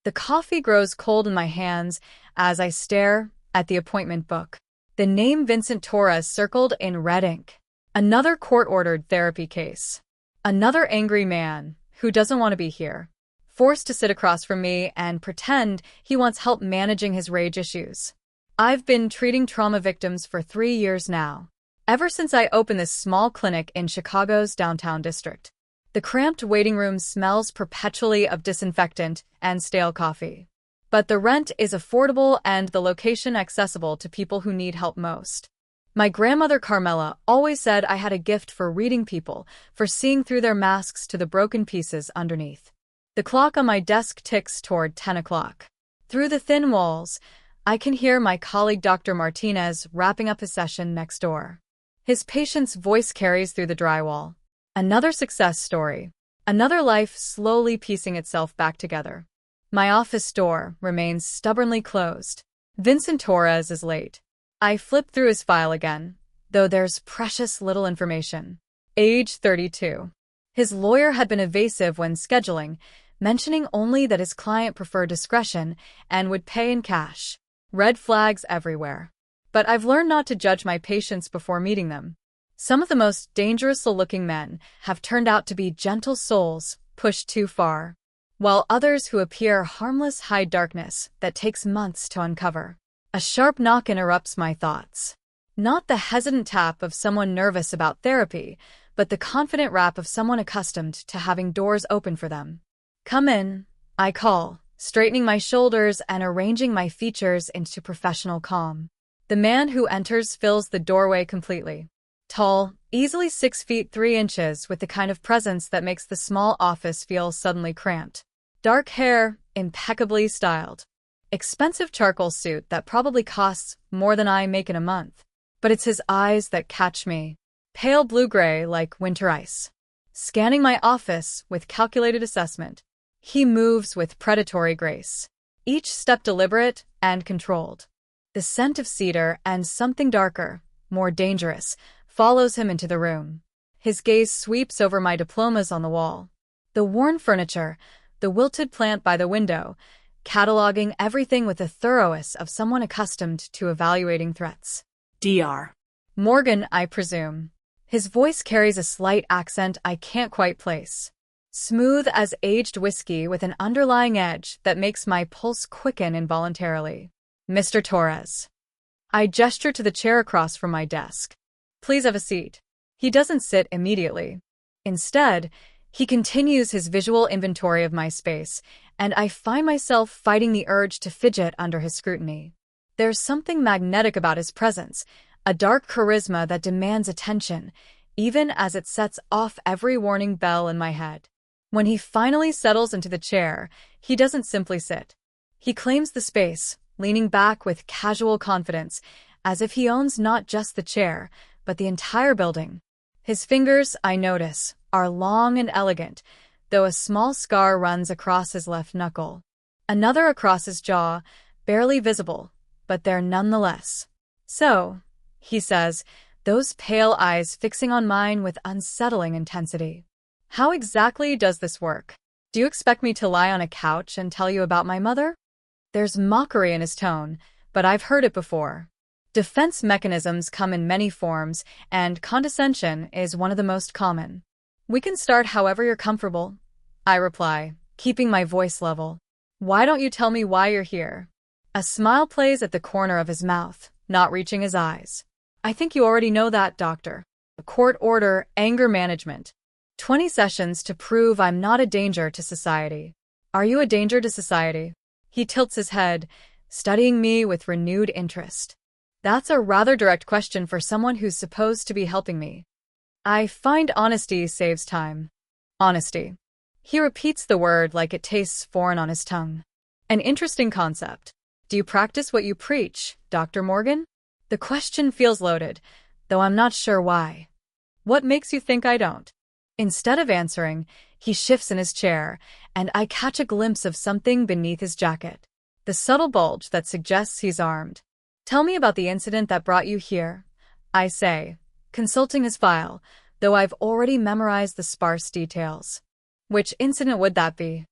The coffee grows cold in my hands as I stare at the appointment book. The name Vincent Torres circled in red ink. Another court-ordered therapy case. Another angry man who doesn't want to be here, forced to sit across from me and pretend he wants help managing his rage issues. I've been treating trauma victims for 3 years now, ever since I opened this small clinic in Chicago's downtown district. The cramped waiting room smells perpetually of disinfectant and stale coffee. But the rent is affordable and the location accessible to people who need help most. My grandmother Carmela always said I had a gift for reading people, for seeing through their masks to the broken pieces underneath. The clock on my desk ticks toward 10 o'clock. Through the thin walls, I can hear my colleague Dr. Martinez wrapping up his session next door. His patient's voice carries through the drywall. Another success story. Another life slowly piecing itself back together. My office door remains stubbornly closed. Vincent Torres is late. I flip through his file again, though there's precious little information. Age 32. His lawyer had been evasive when scheduling, mentioning only that his client preferred discretion and would pay in cash. Red flags everywhere. But I've learned not to judge my patients before meeting them. Some of the most dangerous-looking men have turned out to be gentle souls pushed too far, while others who appear harmless hide darkness that takes months to uncover. A sharp knock interrupts my thoughts. Not the hesitant tap of someone nervous about therapy, but the confident rap of someone accustomed to having doors open for them. "Come in," I call, straightening my shoulders and arranging my features into professional calm. The man who enters fills the doorway completely. Tall, easily 6 feet 3 inches, with the kind of presence that makes the small office feel suddenly cramped. Dark hair, impeccably styled. Expensive charcoal suit that probably costs more than I make in a month. But it's his eyes that catch me. Pale blue-gray like winter ice. Scanning my office with calculated assessment. He moves with predatory grace. Each step deliberate and controlled. The scent of cedar and something darker, more dangerous, follows him into the room. His gaze sweeps over my diplomas on the wall. The worn furniture, the wilted plant by the window, cataloging everything with the thoroughness of someone accustomed to evaluating threats. Dr. Morgan, I presume. His voice carries a slight accent I can't quite place. Smooth as aged whiskey with an underlying edge that makes my pulse quicken involuntarily. "Mr. Torres." I gesture to the chair across from my desk. "Please have a seat." He doesn't sit immediately. Instead, he continues his visual inventory of my space, and I find myself fighting the urge to fidget under his scrutiny. There's something magnetic about his presence, a dark charisma that demands attention, even as it sets off every warning bell in my head. When he finally settles into the chair, he doesn't simply sit. He claims the space, leaning back with casual confidence, as if he owns not just the chair, but the entire building. His fingers, I notice, are long and elegant, though a small scar runs across his left knuckle. Another across his jaw, barely visible, but there nonetheless. "So," he says, those pale eyes fixing on mine with unsettling intensity. "How exactly does this work? Do you expect me to lie on a couch and tell you about my mother?" There's mockery in his tone, but I've heard it before. Defense mechanisms come in many forms, and condescension is one of the most common. "We can start however you're comfortable," I reply, keeping my voice level. "Why don't you tell me why you're here?" A smile plays at the corner of his mouth, not reaching his eyes. "I think you already know that, doctor. A court order, anger management. 20 sessions to prove I'm not a danger to society." "Are you a danger to society?" He tilts his head, studying me with renewed interest. That's a rather direct question for someone who's supposed to be helping me. I find honesty saves time. Honesty. He repeats the word like it tastes foreign on his tongue. An interesting concept. Do you practice what you preach, Dr. Morgan? The question feels loaded, though I'm not sure why. What makes you think I don't? Instead of answering, he shifts in his chair, and I catch a glimpse of something beneath his jacket. The subtle bulge that suggests he's armed. "Tell me about the incident that brought you here," I say, consulting his file, though I've already memorized the sparse details. "Which incident would that be?"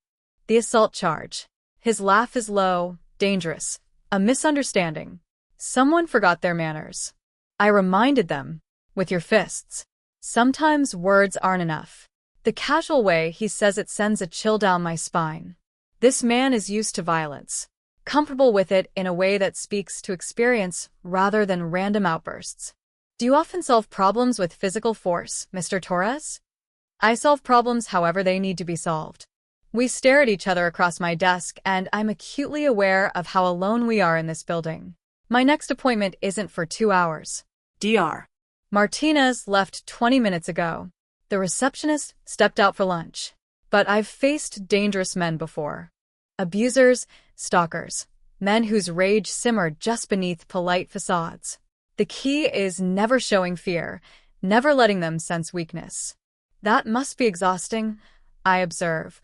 "The assault charge." His laugh is low, dangerous. A misunderstanding. Someone forgot their manners. I reminded them. With your fists. Sometimes words aren't enough. The casual way he says it sends a chill down my spine. This man is used to violence. Comfortable with it in a way that speaks to experience rather than random outbursts. Do you often solve problems with physical force, Mr. Torres? I solve problems however they need to be solved. We stare at each other across my desk, and I'm acutely aware of how alone we are in this building. My next appointment isn't for 2 hours. Dr. Martinez left 20 minutes ago. The receptionist stepped out for lunch. But I've faced dangerous men before. Abusers, stalkers, men whose rage simmered just beneath polite facades. The key is never showing fear, never letting them sense weakness. That must be exhausting, I observe,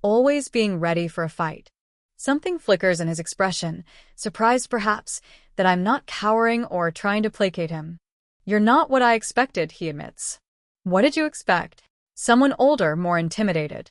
always being ready for a fight. Something flickers in his expression, surprised perhaps that I'm not cowering or trying to placate him. You're not what I expected, he admits. What did you expect? Someone older, more intimidated.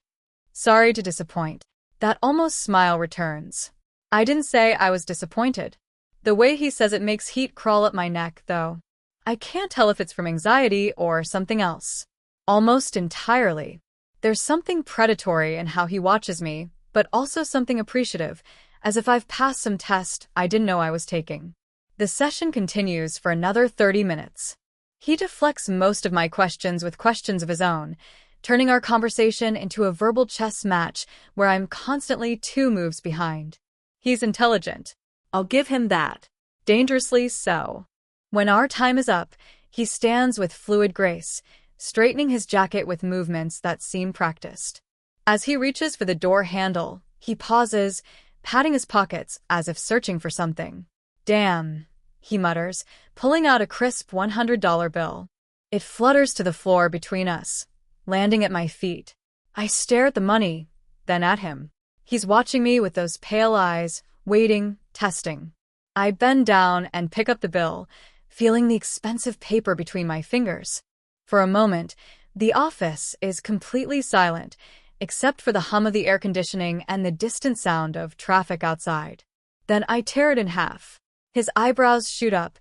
Sorry to disappoint. That almost smile returns. I didn't say I was disappointed. The way he says it makes heat crawl up my neck, though. I can't tell if it's from anxiety or something else. Almost entirely. There's something predatory in how he watches me, but also something appreciative, as if I've passed some test I didn't know I was taking. The session continues for another 30 minutes. He deflects most of my questions with questions of his own, turning our conversation into a verbal chess match where I'm constantly 2 moves behind. He's intelligent. I'll give him that. Dangerously so. When our time is up, he stands with fluid grace, straightening his jacket with movements that seem practiced. As he reaches for the door handle, he pauses, patting his pockets as if searching for something. Damn, he mutters, pulling out a crisp $100 bill. It flutters to the floor between us, landing at my feet. I stare at the money, then at him. He's watching me with those pale eyes, waiting, testing. I bend down and pick up the bill, feeling the expensive paper between my fingers. For a moment, the office is completely silent, except for the hum of the air conditioning and the distant sound of traffic outside. Then I tear it in half. His eyebrows shoot up,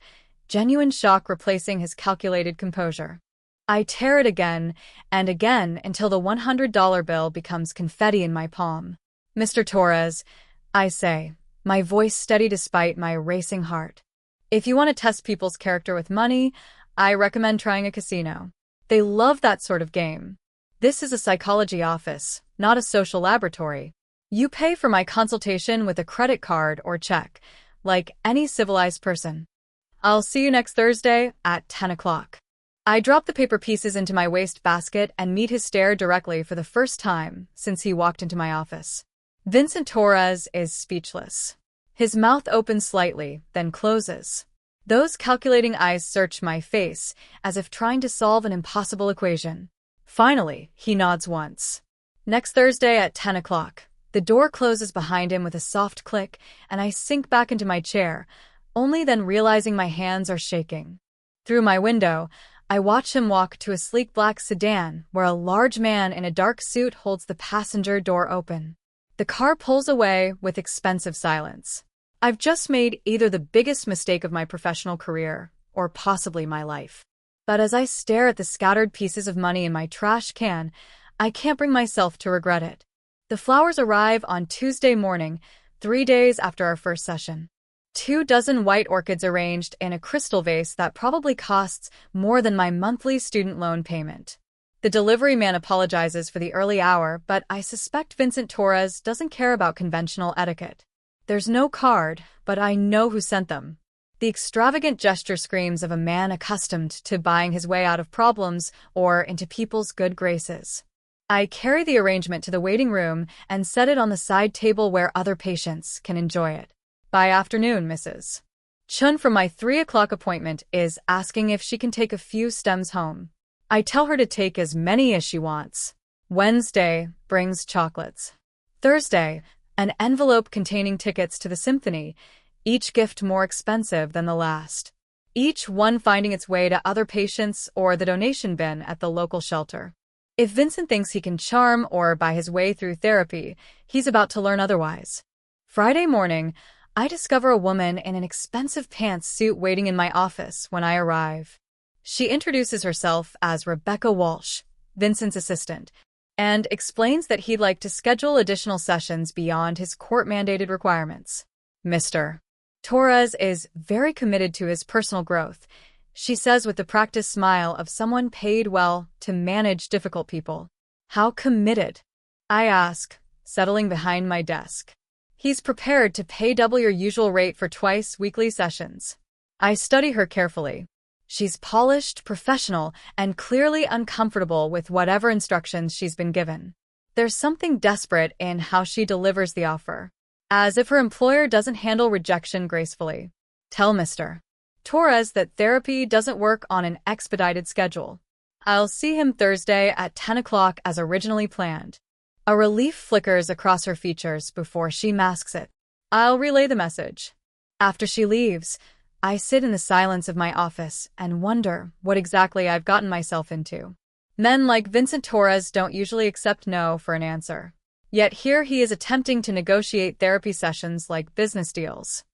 genuine shock replacing his calculated composure. I tear it again and again until the $100 bill becomes confetti in my palm. Mr. Torres, I say, my voice steady despite my racing heart. If you want to test people's character with money, I recommend trying a casino. They love that sort of game. This is a psychology office, not a social laboratory. You pay for my consultation with a credit card or check, like any civilized person. I'll see you next Thursday at 10 o'clock. I drop the paper pieces into my wastebasket and meet his stare directly for the first time since he walked into my office. Vincent Torres is speechless. His mouth opens slightly, then closes. Those calculating eyes search my face, as if trying to solve an impossible equation. Finally, he nods once. Next Thursday at 10 o'clock. The door closes behind him with a soft click, and I sink back into my chair, only then realizing my hands are shaking. Through my window, I watch him walk to a sleek black sedan where a large man in a dark suit holds the passenger door open. The car pulls away with expensive silence. I've just made either the biggest mistake of my professional career or possibly my life. But as I stare at the scattered pieces of money in my trash can, I can't bring myself to regret it. The flowers arrive on Tuesday morning, 3 days after our first session. 24 white orchids arranged in a crystal vase that probably costs more than my monthly student loan payment. The delivery man apologizes for the early hour, but I suspect Vincent Torres doesn't care about conventional etiquette. There's no card, but I know who sent them. The extravagant gesture screams of a man accustomed to buying his way out of problems or into people's good graces. I carry the arrangement to the waiting room and set it on the side table where other patients can enjoy it. By afternoon, Mrs. Chun from my 3 o'clock appointment is asking if she can take a few stems home. I tell her to take as many as she wants. Wednesday brings chocolates. Thursday, an envelope containing tickets to the symphony, each gift more expensive than the last. Each one finding its way to other patients or the donation bin at the local shelter. If Vincent thinks he can charm or buy his way through therapy, he's about to learn otherwise. Friday morning, I discover a woman in an expensive pantsuit waiting in my office when I arrive. She introduces herself as Rebecca Walsh, Vincent's assistant, and explains that he'd like to schedule additional sessions beyond his court-mandated requirements. Mr. Torres is very committed to his personal growth, she says with the practiced smile of someone paid well to manage difficult people. How committed? I ask, settling behind my desk. He's prepared to pay double your usual rate for twice-weekly sessions. I study her carefully. She's polished, professional, and clearly uncomfortable with whatever instructions she's been given. There's something desperate in how she delivers the offer, as if her employer doesn't handle rejection gracefully. Tell Mr. Torres that therapy doesn't work on an expedited schedule. I'll see him Thursday at 10 o'clock as originally planned. A relief flickers across her features before she masks it. I'll relay the message. After she leaves, I sit in the silence of my office and wonder what exactly I've gotten myself into. Men like Vincent Torres don't usually accept no for an answer. Yet here he is attempting to negotiate therapy sessions like business deals.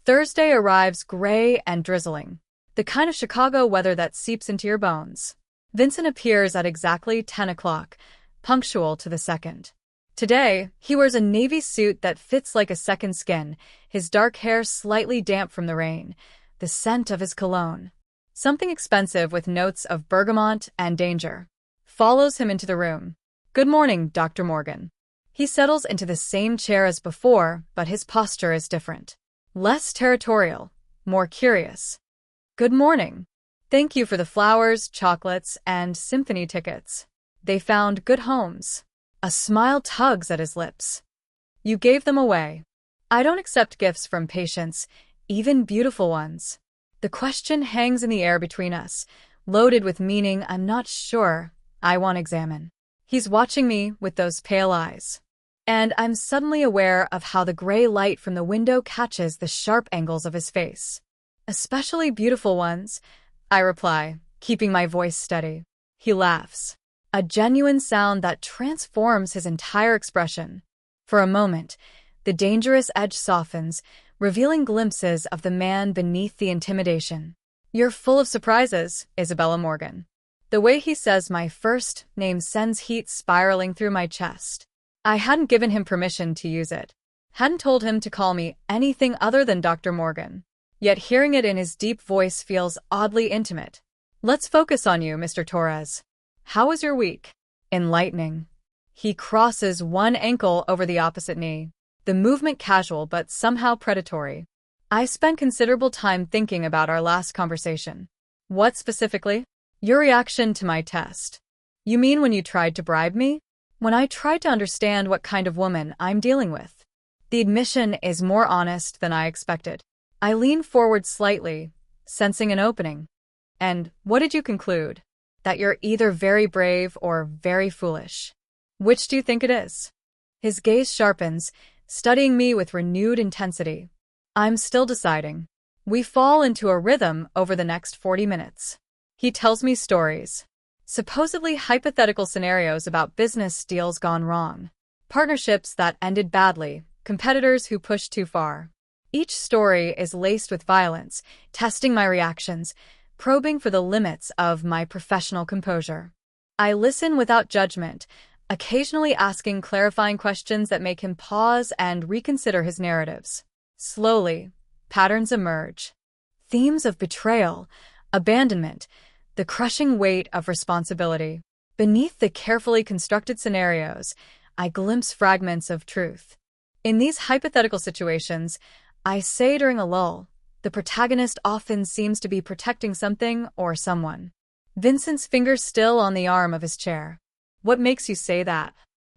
Thursday arrives gray and drizzling, the kind of Chicago weather that seeps into your bones. Vincent appears at exactly 10 o'clock, punctual to the second. Today, he wears a navy suit that fits like a second skin, his dark hair slightly damp from the rain, the scent of his cologne, something expensive with notes of bergamot and danger, follows him into the room. Good morning, Dr. Morgan. He settles into the same chair as before, but his posture is different. Less territorial, more curious. Good morning. Thank you for the flowers, chocolates, and symphony tickets. They found good homes. A smile tugs at his lips. You gave them away. I don't accept gifts from patients, even beautiful ones. The question hangs in the air between us, loaded with meaning I'm not sure I want to examine. He's watching me with those pale eyes. And I'm suddenly aware of how the gray light from the window catches the sharp angles of his face. Especially beautiful ones, I reply, keeping my voice steady. He laughs, a genuine sound that transforms his entire expression. For a moment, the dangerous edge softens, revealing glimpses of the man beneath the intimidation. You're full of surprises, Isabella Morgan. The way he says my first name sends heat spiraling through my chest. I hadn't given him permission to use it. Hadn't told him to call me anything other than Dr. Morgan. Yet hearing it in his deep voice feels oddly intimate. Let's focus on you, Mr. Torres. How was your week? Enlightening. He crosses one ankle over the opposite knee, the movement casual but somehow predatory. I spent considerable time thinking about our last conversation. What specifically? Your reaction to my test. You mean when you tried to bribe me? When I tried to understand what kind of woman I'm dealing with. The admission is more honest than I expected. I lean forward slightly, sensing an opening. And what did you conclude? That you're either very brave or very foolish. Which do you think it is? His gaze sharpens, studying me with renewed intensity. I'm still deciding. We fall into a rhythm over the next 40 minutes. He tells me stories. Supposedly hypothetical scenarios about business deals gone wrong. Partnerships that ended badly, competitors who pushed too far. Each story is laced with violence, testing my reactions, probing for the limits of my professional composure. I listen without judgment, occasionally asking clarifying questions that make him pause and reconsider his narratives. Slowly, patterns emerge. Themes of betrayal, abandonment, the crushing weight of responsibility. Beneath the carefully constructed scenarios, I glimpse fragments of truth. In these hypothetical situations, I say during a lull, the protagonist often seems to be protecting something or someone. Vincent's fingers still on the arm of his chair. What makes you say that?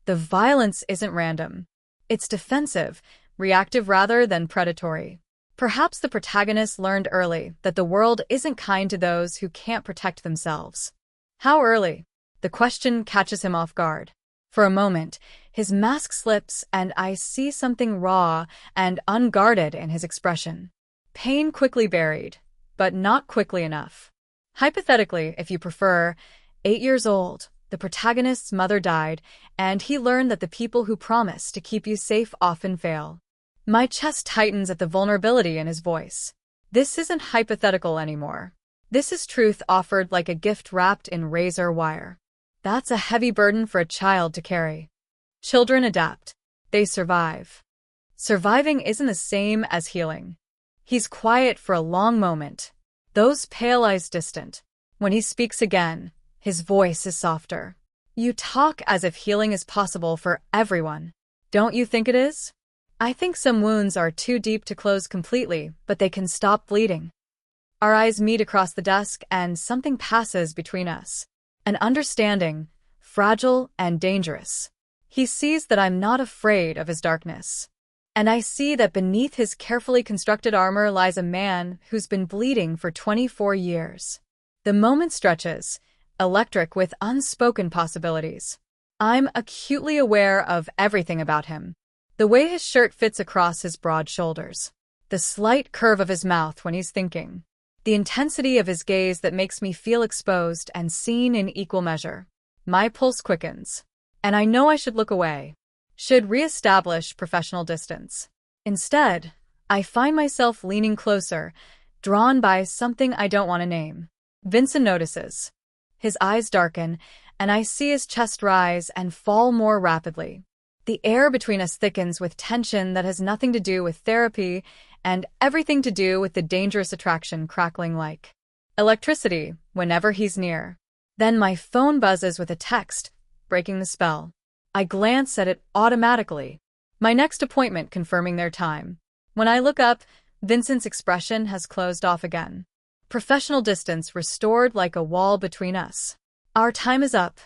The violence isn't random. It's defensive, reactive rather than predatory. Perhaps the protagonist learned early that the world isn't kind to those who can't protect themselves. How early? The question catches him off guard. For a moment, his mask slips and I see something raw and unguarded in his expression. Pain quickly buried, but not quickly enough. Hypothetically, if you prefer, 8 years old, the protagonist's mother died, and he learned that the people who promise to keep you safe often fail. My chest tightens at the vulnerability in his voice. This isn't hypothetical anymore. This is truth offered like a gift wrapped in razor wire. That's a heavy burden for a child to carry. Children adapt. They survive. Surviving isn't the same as healing. He's quiet for a long moment, those pale eyes distant. When he speaks again, his voice is softer. You talk as if healing is possible for everyone. Don't you think it is? I think some wounds are too deep to close completely, but they can stop bleeding. Our eyes meet across the desk and something passes between us. An understanding, fragile and dangerous. He sees that I'm not afraid of his darkness. And I see that beneath his carefully constructed armor lies a man who's been bleeding for 24 years. The moment stretches, electric with unspoken possibilities. I'm acutely aware of everything about him. The way his shirt fits across his broad shoulders. The slight curve of his mouth when he's thinking. The intensity of his gaze that makes me feel exposed and seen in equal measure. My pulse quickens. And I know I should look away. Should re-establish professional distance. Instead, I find myself leaning closer, drawn by something I don't want to name. Vincent notices. His eyes darken, and I see his chest rise and fall more rapidly. The air between us thickens with tension that has nothing to do with therapy and everything to do with the dangerous attraction crackling like electricity whenever he's near. Then my phone buzzes with a text, breaking the spell. I glance at it automatically. My next appointment confirming their time. When I look up, Vincent's expression has closed off again. Professional distance restored like a wall between us. Our time is up,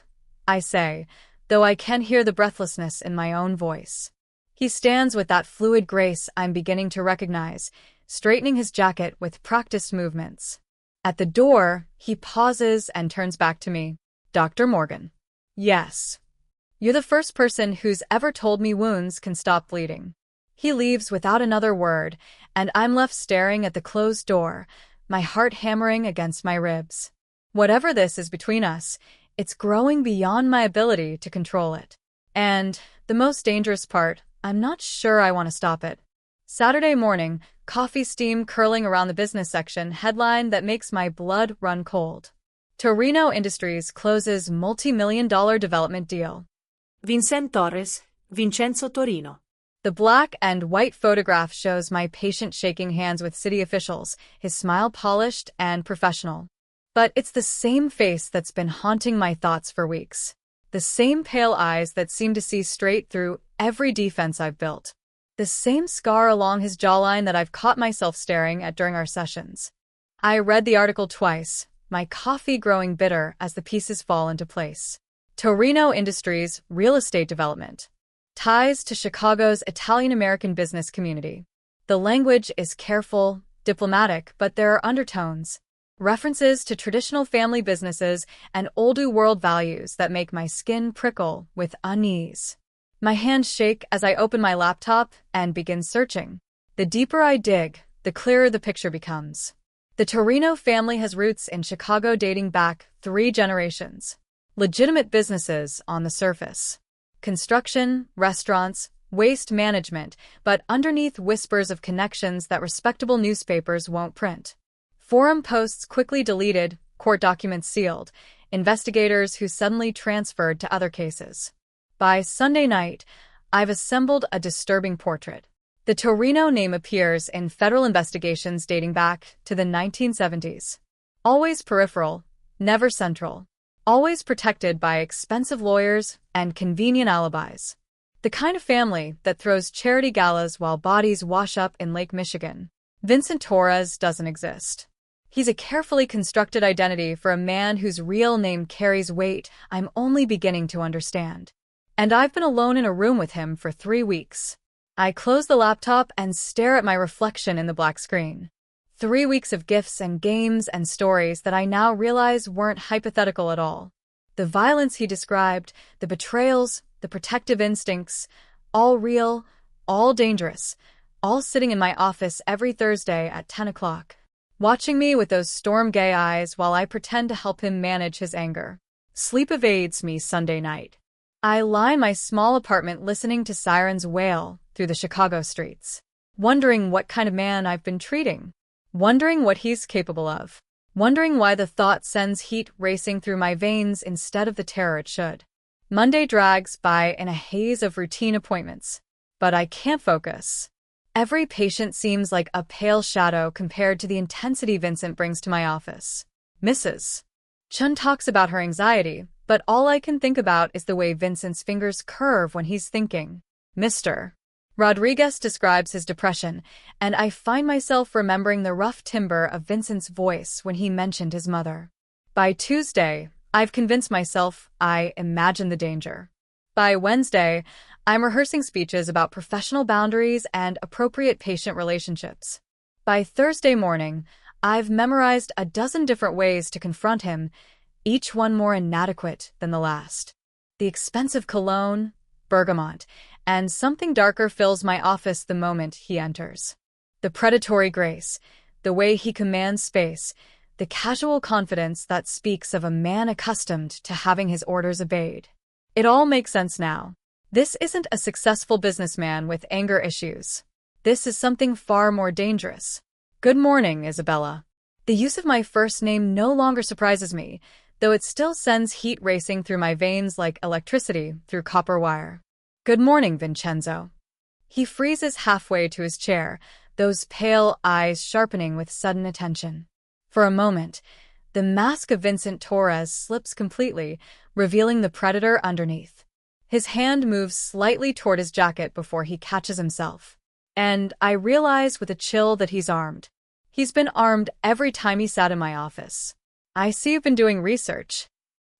I say, though I can hear the breathlessness in my own voice. He stands with that fluid grace I'm beginning to recognize, straightening his jacket with practiced movements. At the door, he pauses and turns back to me. Dr. Morgan. Yes. You're the first person who's ever told me wounds can stop bleeding. He leaves without another word, and I'm left staring at the closed door, my heart hammering against my ribs. Whatever this is between us, it's growing beyond my ability to control it. And, the most dangerous part, I'm not sure I want to stop it. Saturday morning, coffee steam curling around the business section headline that makes my blood run cold. Torino Industries closes multi-million-dollar development deal. Vincent Torres, Vincenzo Torino. The black and white photograph shows my patient shaking hands with city officials, his smile polished and professional. But it's the same face that's been haunting my thoughts for weeks. The same pale eyes that seem to see straight through every defense I've built. The same scar along his jawline that I've caught myself staring at during our sessions. I read the article twice, my coffee growing bitter as the pieces fall into place. Torino Industries real estate development. Ties to Chicago's Italian-American business community. The language is careful, diplomatic, but there are undertones. References to traditional family businesses and old-world values that make my skin prickle with unease. My hands shake as I open my laptop and begin searching. The deeper I dig, the clearer the picture becomes. The Torino family has roots in Chicago dating back 3 generations. Legitimate businesses on the surface. Construction, restaurants, waste management, but underneath whispers of connections that respectable newspapers won't print. Forum posts quickly deleted, court documents sealed, investigators who suddenly transferred to other cases. By Sunday night, I've assembled a disturbing portrait. The Torino name appears in federal investigations dating back to the 1970s. Always peripheral, never central. Always protected by expensive lawyers and convenient alibis. The kind of family that throws charity galas while bodies wash up in Lake Michigan. Vincent Torres doesn't exist. He's a carefully constructed identity for a man whose real name carries weight I'm only beginning to understand. And I've been alone in a room with him for 3 weeks. I close the laptop and stare at my reflection in the black screen. 3 weeks of gifts and games and stories that I now realize weren't hypothetical at all. The violence he described, the betrayals, the protective instincts, all real, all dangerous, all sitting in my office every Thursday at 10 o'clock, watching me with those storm-gay eyes while I pretend to help him manage his anger. Sleep evades me Sunday night. I lie in my small apartment listening to sirens wail through the Chicago streets. wondering what kind of man I've been treating, wondering what he's capable of, wondering why the thought sends heat racing through my veins instead of the terror it should. Monday drags by in a haze of routine appointments, but I can't focus. Every patient seems like a pale shadow compared to the intensity Vincent brings to my office. Mrs. Chun talks about her anxiety, but all I can think about is the way Vincent's fingers curve when he's thinking. Mr. Rodriguez describes his depression, and I find myself remembering the rough timbre of Vincent's voice when he mentioned his mother. By Tuesday, I've convinced myself I imagine the danger. By Wednesday, I'm rehearsing speeches about professional boundaries and appropriate patient relationships. By Thursday morning, I've memorized a dozen different ways to confront him, each one more inadequate than the last. The expensive cologne, bergamot, and something darker fills my office the moment he enters. The predatory grace, the way he commands space, the casual confidence that speaks of a man accustomed to having his orders obeyed. It all makes sense now. This isn't a successful businessman with anger issues. This is something far more dangerous. Good morning, Isabella. The use of my first name no longer surprises me, though it still sends heat racing through my veins like electricity through copper wire. Good morning, Vincenzo. He freezes halfway to his chair, those pale eyes sharpening with sudden attention. For a moment, the mask of Vincent Torres slips completely, revealing the predator underneath. His hand moves slightly toward his jacket before he catches himself. And I realize with a chill that he's armed. He's been armed every time he sat in my office. I see you've been doing research.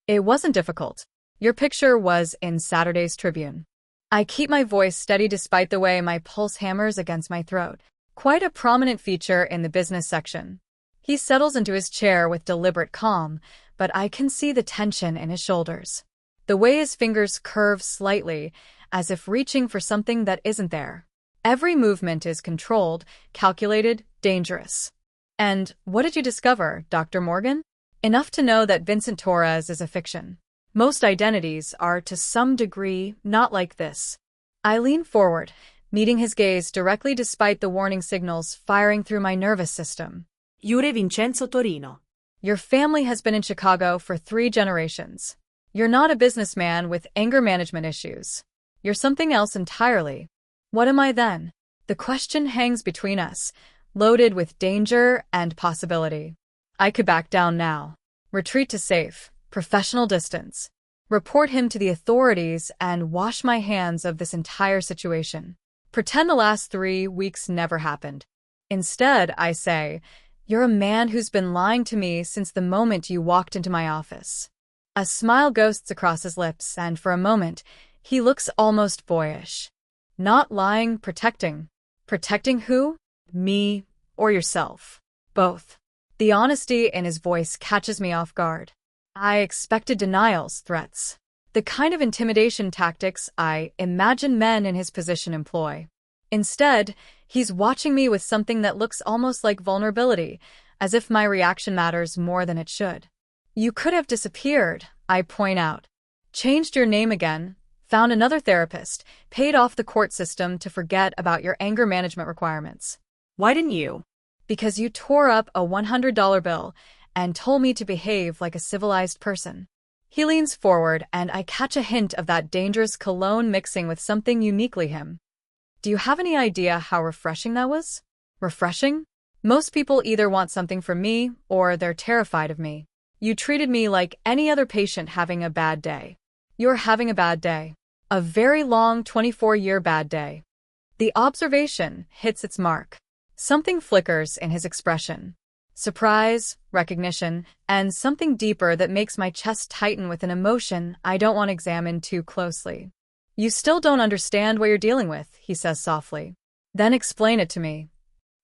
It wasn't difficult. Your picture was in Saturday's Tribune. I keep my voice steady despite the way my pulse hammers against my throat. Quite a prominent feature in the business section. He settles into his chair with deliberate calm, but I can see the tension in his shoulders. The way his fingers curve slightly, as if reaching for something that isn't there. Every movement is controlled, calculated, dangerous. And what did you discover, Dr. Morgan? Enough to know that Vincent Torres is a fiction. Most identities are to some degree not like this. I lean forward, meeting his gaze directly despite the warning signals firing through my nervous system. Jure Vincenzo Torino. Your family has been in Chicago for 3 generations. You're not a businessman with anger management issues. You're something else entirely. What am I then? The question hangs between us, loaded with danger and possibility. I could back down now. Retreat to safe, professional distance. Report him to the authorities and wash my hands of this entire situation. Pretend the last 3 weeks never happened. Instead, I say, you're a man who's been lying to me since the moment you walked into my office. A smile ghosts across his lips, and for a moment, he looks almost boyish. Not lying, protecting. Protecting who? Me or yourself? Both. The honesty in his voice catches me off guard. I expected denials, threats. The kind of intimidation tactics I imagine men in his position employ. Instead, he's watching me with something that looks almost like vulnerability, as if my reaction matters more than it should. You could have disappeared, I point out. Changed your name again, found another therapist, paid off the court system to forget about your anger management requirements. Why didn't you? Because you tore up a $100 bill and told me to behave like a civilized person. He leans forward, and I catch a hint of that dangerous cologne mixing with something uniquely him. Do you have any idea how refreshing that was? Refreshing? Most people either want something from me or they're terrified of me. You treated me like any other patient having a bad day. You're having a bad day. A very long 24-year bad day. The observation hits its mark. Something flickers in his expression. Surprise, recognition, and something deeper that makes my chest tighten with an emotion I don't want to examine too closely. You still don't understand what you're dealing with, he says softly. Then explain it to me.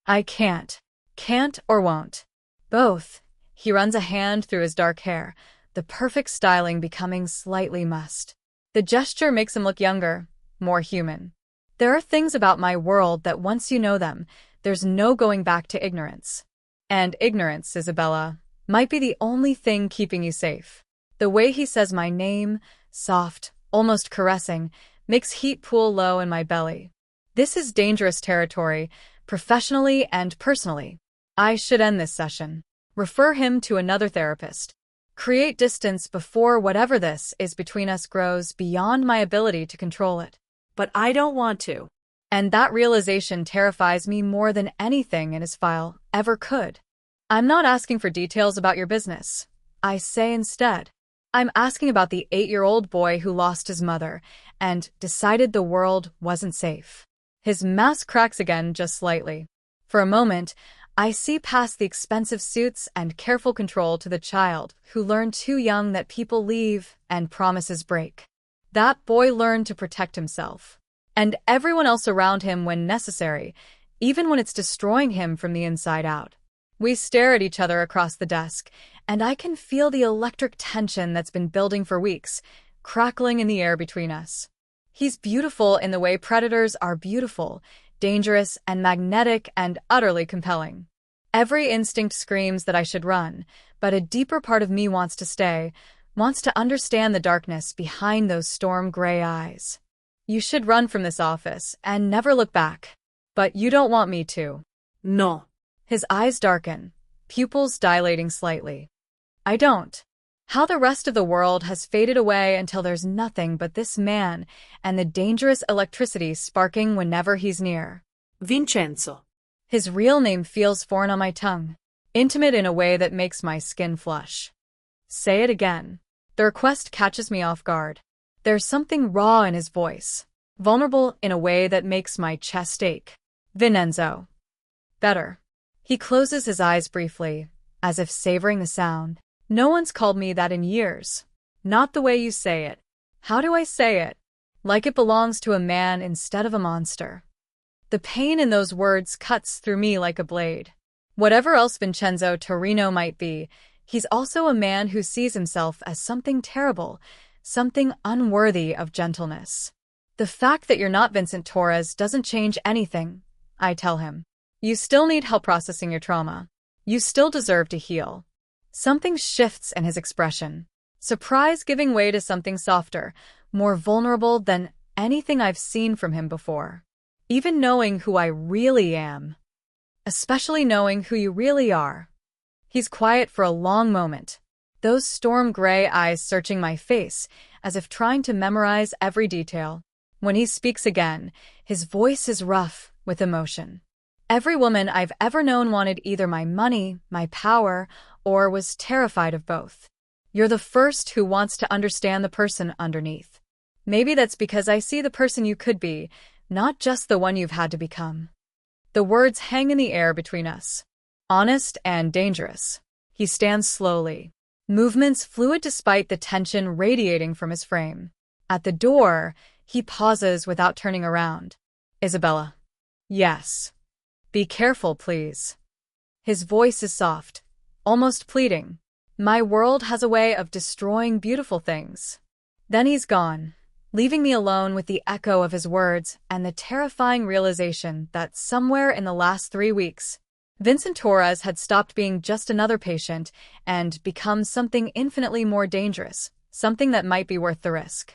I can't. Can't or won't. Both. He runs a hand through his dark hair, the perfect styling becoming slightly mussed. The gesture makes him look younger, more human. There are things about my world that once you know them, there's no going back to ignorance. And ignorance, Isabella, might be the only thing keeping you safe. The way he says my name, soft, almost caressing, makes heat pool low in my belly. This is dangerous territory, professionally and personally. I should end this session. Refer him to another therapist. Create distance before whatever this is between us grows beyond my ability to control it. But I don't want to. And that realization terrifies me more than anything in his file ever could. I'm not asking for details about your business. I say instead, I'm asking about the 8-year-old boy who lost his mother and decided the world wasn't safe. His mask cracks again just slightly. For a moment, I see past the expensive suits and careful control to the child who learned too young that people leave and promises break. That boy learned to protect himself and everyone else around him when necessary, even when it's destroying him from the inside out. We stare at each other across the desk, and I can feel the electric tension that's been building for weeks, crackling in the air between us. He's beautiful in the way predators are beautiful, dangerous and magnetic and utterly compelling. Every instinct screams that I should run, but a deeper part of me wants to stay, wants to understand the darkness behind those storm gray eyes. You should run from this office and never look back. But you don't want me to. No. His eyes darken, pupils dilating slightly. I don't. How the rest of the world has faded away until there's nothing but this man and the dangerous electricity sparking whenever he's near. Vincenzo. His real name feels foreign on my tongue, intimate in a way that makes my skin flush. Say it again. The request catches me off guard. There's something raw in his voice, vulnerable in a way that makes my chest ache. Vincenzo. Better. He closes his eyes briefly, as if savoring the sound. No one's called me that in years. Not the way you say it. How do I say it? Like it belongs to a man instead of a monster. The pain in those words cuts through me like a blade. Whatever else Vincenzo Torino might be, he's also a man who sees himself as something terrible, something unworthy of gentleness. The fact that you're not Vincent Torres doesn't change anything, I tell him. You still need help processing your trauma. You still deserve to heal. Something shifts in his expression. Surprise giving way to something softer, more vulnerable than anything I've seen from him before. Even knowing who I really am. Especially knowing who you really are. He's quiet for a long moment. Those storm gray eyes searching my face, as if trying to memorize every detail. When he speaks again, his voice is rough with emotion. Every woman I've ever known wanted either my money, my power, or was terrified of both. You're the first who wants to understand the person underneath. Maybe that's because I see the person you could be, not just the one you've had to become. The words hang in the air between us. Honest and dangerous. He stands slowly. Movements fluid despite the tension radiating from his frame. At the door, he pauses without turning around. Isabella. Yes. Be careful, please. His voice is soft, almost pleading. My world has a way of destroying beautiful things. Then he's gone, leaving me alone with the echo of his words and the terrifying realization that somewhere in the last 3 weeks, Vincent Torres had stopped being just another patient and become something infinitely more dangerous, something that might be worth the risk.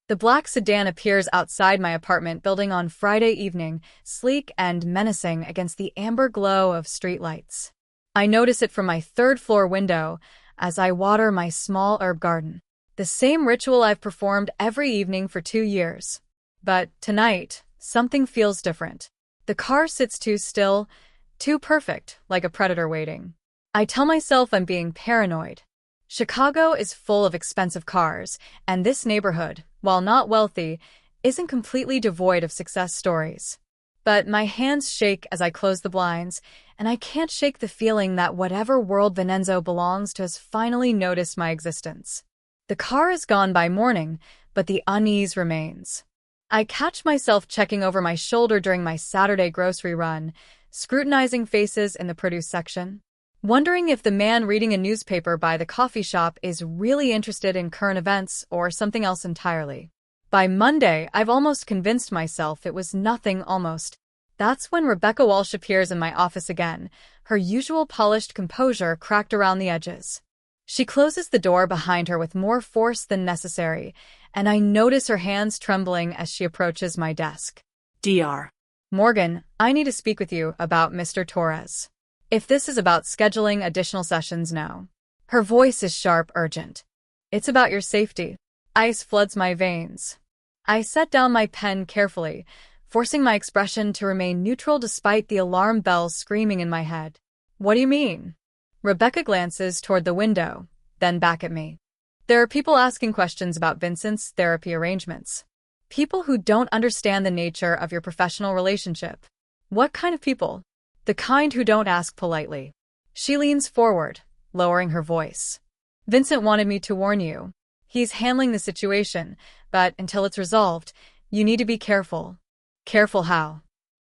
The black sedan appears outside my apartment building on Friday evening, sleek and menacing against the amber glow of streetlights. I notice it from my 3rd-floor window as I water my small herb garden. The same ritual I've performed every evening for 2 years. But tonight, something feels different. The car sits too still, too perfect, like a predator waiting. I tell myself I'm being paranoid. Chicago is full of expensive cars, and this neighborhood, while not wealthy, isn't completely devoid of success stories. But my hands shake as I close the blinds, and I can't shake the feeling that whatever world Vincenzo belongs to has finally noticed my existence. The car is gone by morning, but the unease remains. I catch myself checking over my shoulder during my Saturday grocery run, scrutinizing faces in the produce section, wondering if the man reading a newspaper by the coffee shop is really interested in current events or something else entirely. By Monday, I've almost convinced myself it was nothing almost. That's when Rebecca Walsh appears in my office again, her usual polished composure cracked around the edges. She closes the door behind her with more force than necessary, and I notice her hands trembling as she approaches my desk. Dr. Morgan, I need to speak with you about Mr. Torres. If this is about scheduling additional sessions now. Her voice is sharp, urgent. It's about your safety. Ice floods my veins. I set down my pen carefully, forcing my expression to remain neutral despite the alarm bells screaming in my head. What do you mean? Rebecca glances toward the window, then back at me. There are people asking questions about Vincent's therapy arrangements. People who don't understand the nature of your professional relationship. What kind of people? The kind who don't ask politely. She leans forward, lowering her voice. Vincent wanted me to warn you. He's handling the situation, but until it's resolved, you need to be careful. Careful how?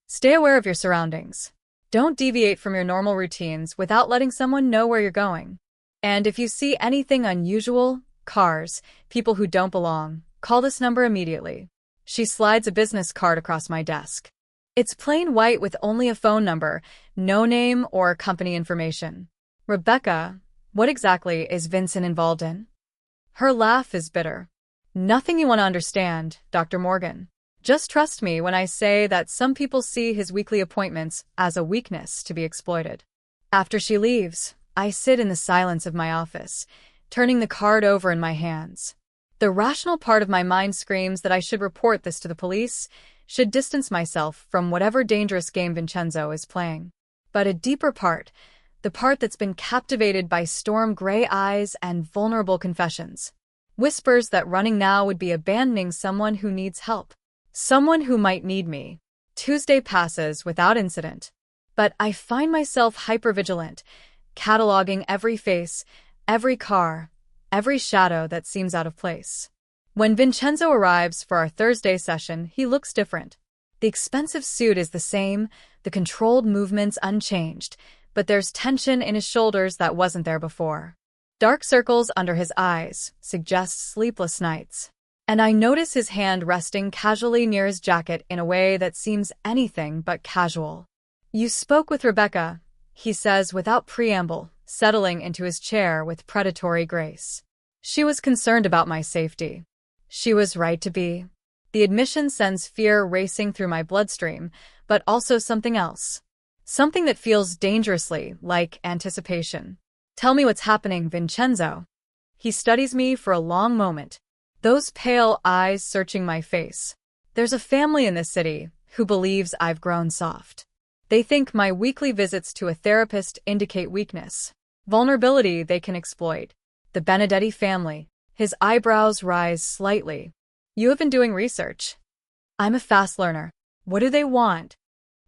Stay aware of your surroundings. Don't deviate from your normal routines without letting someone know where you're going. And if you see anything unusual, cars, people who don't belong, call this number immediately. She slides a business card across my desk. It's plain white with only a phone number, no name or company information. Rebecca, what exactly is Vincent involved in? Her laugh is bitter. Nothing you want to understand, Dr. Morgan. Just trust me when I say that some people see his weekly appointments as a weakness to be exploited. After she leaves, I sit in the silence of my office, turning the card over in my hands. The rational part of my mind screams that I should report this to the police, should distance myself from whatever dangerous game Vincenzo is playing. But a deeper part, the part that's been captivated by storm gray eyes and vulnerable confessions, whispers that running now would be abandoning someone who needs help. Someone who might need me. Tuesday passes without incident, but I find myself hypervigilant, cataloging every face, every car, every shadow that seems out of place. When Vincenzo arrives for our Thursday session, he looks different. The expensive suit is the same, the controlled movements unchanged, but there's tension in his shoulders that wasn't there before. Dark circles under his eyes suggest sleepless nights. And I notice his hand resting casually near his jacket in a way that seems anything but casual. You spoke with Rebecca, he says without preamble, settling into his chair with predatory grace. She was concerned about my safety. She was right to be. The admission sends fear racing through my bloodstream, but also something else. Something that feels dangerously like anticipation. Tell me what's happening, Vincenzo. He studies me for a long moment. Those pale eyes searching my face. There's a family in this city who believes I've grown soft. They think my weekly visits to a therapist indicate weakness, vulnerability they can exploit. The Benedetti family. His eyebrows rise slightly. You have been doing research. I'm a fast learner. What do they want?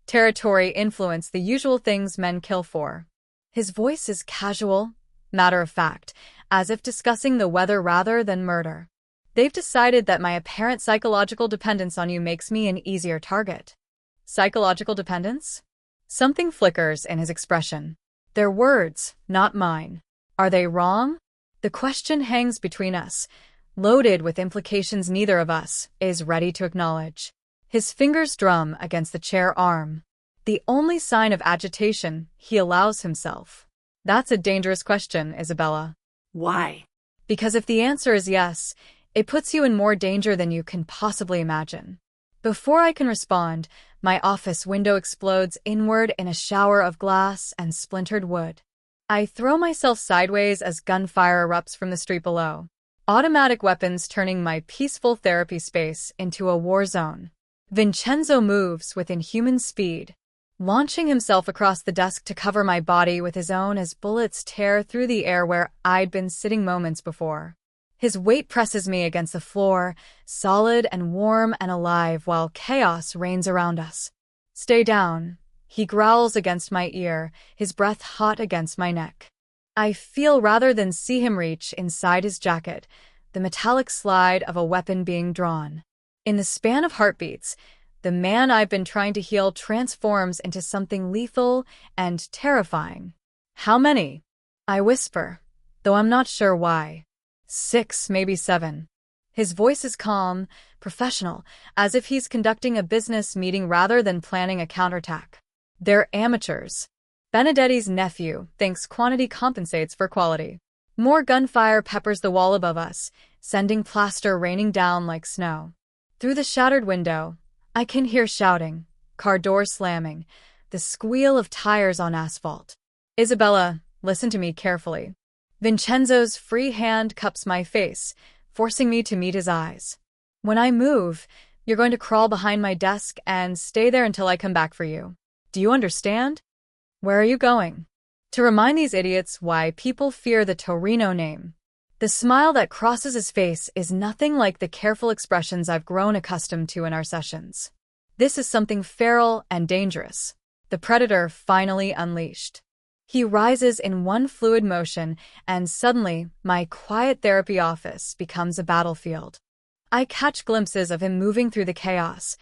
Territory, influence, the usual things men kill for. His voice is casual, matter of fact, as if discussing the weather rather than murder. They've decided that my apparent psychological dependence on you makes me an easier target. Psychological dependence? Something flickers in his expression. Their words, not mine. Are they wrong? The question hangs between us, loaded with implications neither of us is ready to acknowledge. His fingers drum against the chair arm. The only sign of agitation he allows himself. That's a dangerous question, Isabella. Why? Because if the answer is yes, it puts you in more danger than you can possibly imagine. Before I can respond, my office window explodes inward in a shower of glass and splintered wood. I throw myself sideways as gunfire erupts from the street below. Automatic weapons turning my peaceful therapy space into a war zone. Vincenzo moves with inhuman speed, launching himself across the desk to cover my body with his own as bullets tear through the air where I'd been sitting moments before. His weight presses me against the floor, solid and warm and alive while chaos reigns around us. Stay down, he growls against my ear, his breath hot against my neck. I feel rather than see him reach inside his jacket, the metallic slide of a weapon being drawn. In the span of heartbeats, the man I've been trying to heal transforms into something lethal and terrifying. How many? I whisper, though I'm not sure why. 6, maybe 7. His voice is calm, professional, as if he's conducting a business meeting rather than planning a counterattack. They're amateurs. Benedetti's nephew thinks quantity compensates for quality. More gunfire peppers the wall above us, sending plaster raining down like snow. Through the shattered window, I can hear shouting, car doors slamming, the squeal of tires on asphalt. Isabella, listen to me carefully. Vincenzo's free hand cups my face, forcing me to meet his eyes. When I move, you're going to crawl behind my desk and stay there until I come back for you. Do you understand? Where are you going? To remind these idiots why people fear the Torino name. The smile that crosses his face is nothing like the careful expressions I've grown accustomed to in our sessions. This is something feral and dangerous. The predator finally unleashed. He rises in one fluid motion, and suddenly, my quiet therapy office becomes a battlefield. I catch glimpses of him moving through the chaos,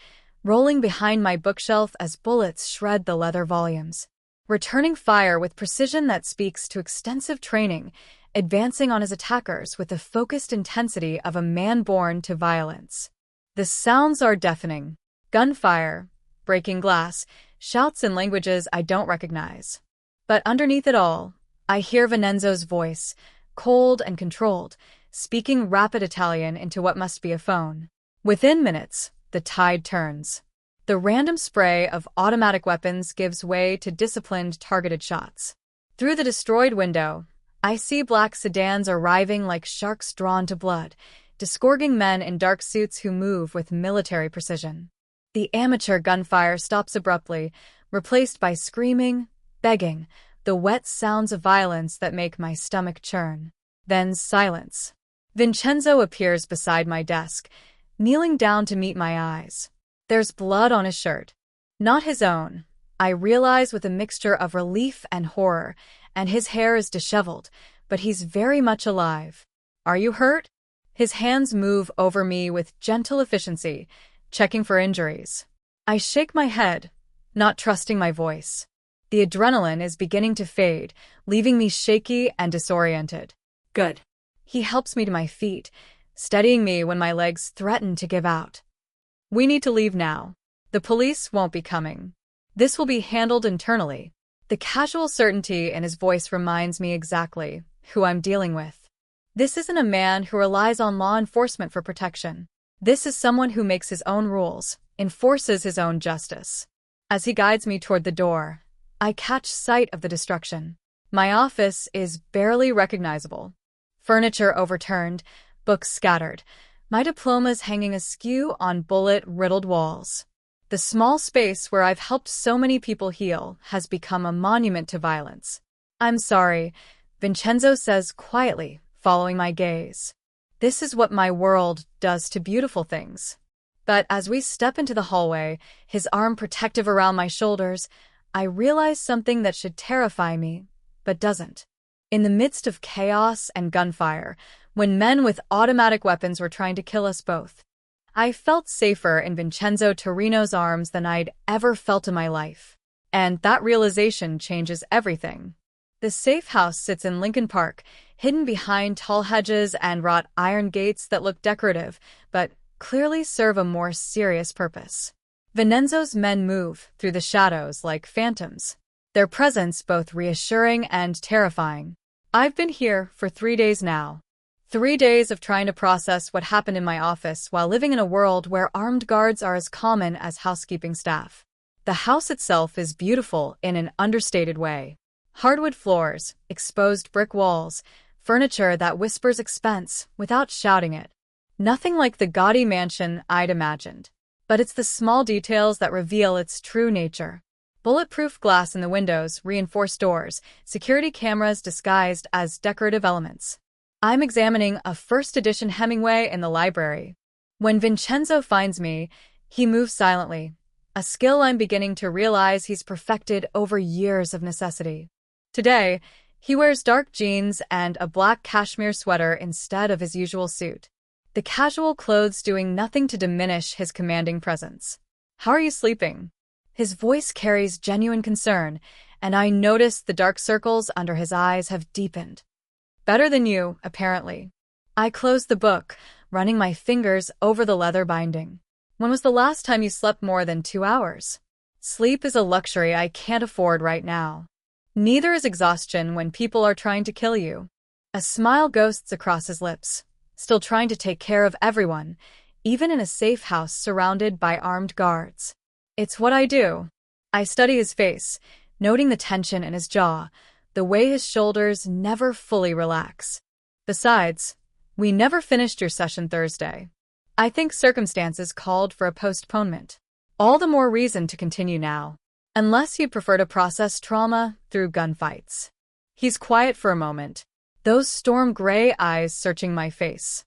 rolling behind my bookshelf as bullets shred the leather volumes, returning fire with precision that speaks to extensive training, advancing on his attackers with the focused intensity of a man born to violence. The sounds are deafening. Gunfire, breaking glass, shouts in languages I don't recognize. But underneath it all, I hear Vincenzo's voice, cold and controlled, speaking rapid Italian into what must be a phone. Within minutes, the tide turns. The random spray of automatic weapons gives way to disciplined, targeted shots. Through the destroyed window, I see black sedans arriving like sharks drawn to blood, disgorging men in dark suits who move with military precision. The amateur gunfire stops abruptly, replaced by screaming, begging, the wet sounds of violence that make my stomach churn. Then silence. Vincenzo appears beside my desk, kneeling down to meet my eyes. There's blood on his shirt. Not his own, I realize with a mixture of relief and horror, and his hair is disheveled, but he's very much alive. Are you hurt? His hands move over me with gentle efficiency, checking for injuries. I shake my head, not trusting my voice. The adrenaline is beginning to fade, leaving me shaky and disoriented. Good. He helps me to my feet, steadying me when my legs threaten to give out. We need to leave now. The police won't be coming. This will be handled internally. The casual certainty in his voice reminds me exactly who I'm dealing with. This isn't a man who relies on law enforcement for protection. This is someone who makes his own rules, enforces his own justice. As he guides me toward the door, I catch sight of the destruction. My office is barely recognizable. Furniture overturned, books scattered, my diplomas hanging askew on bullet-riddled walls. The small space where I've helped so many people heal has become a monument to violence. I'm sorry, Vincenzo says quietly, following my gaze. This is what my world does to beautiful things. But as we step into the hallway, his arm protective around my shoulders, I realize something that should terrify me, but doesn't. In the midst of chaos and gunfire, when men with automatic weapons were trying to kill us both, I felt safer in Vincenzo Torino's arms than I'd ever felt in my life. And that realization changes everything. The safe house sits in Lincoln Park, hidden behind tall hedges and wrought iron gates that look decorative, but clearly serve a more serious purpose. Vincenzo's men move through the shadows like phantoms, their presence both reassuring and terrifying. I've been here for 3 days now. 3 days of trying to process what happened in my office while living in a world where armed guards are as common as housekeeping staff. The house itself is beautiful in an understated way. Hardwood floors, exposed brick walls, furniture that whispers expense without shouting it. Nothing like the gaudy mansion I'd imagined. But it's the small details that reveal its true nature. Bulletproof glass in the windows, reinforced doors, security cameras disguised as decorative elements. I'm examining a first-edition Hemingway in the library. When Vincenzo finds me, he moves silently, a skill I'm beginning to realize he's perfected over years of necessity. Today, he wears dark jeans and a black cashmere sweater instead of his usual suit. The casual clothes doing nothing to diminish his commanding presence. How are you sleeping? His voice carries genuine concern, and I notice the dark circles under his eyes have deepened. Better than you, apparently. I close the book, running my fingers over the leather binding. When was the last time you slept more than 2 hours? Sleep is a luxury I can't afford right now. Neither is exhaustion when people are trying to kill you. A smile ghosts across his lips, still trying to take care of everyone, even in a safe house surrounded by armed guards. It's what I do. I study his face, noting the tension in his jaw, the way his shoulders never fully relax. Besides, we never finished your session Thursday. I think circumstances called for a postponement. All the more reason to continue now. Unless you'd prefer to process trauma through gunfights. He's quiet for a moment, those storm gray eyes searching my face.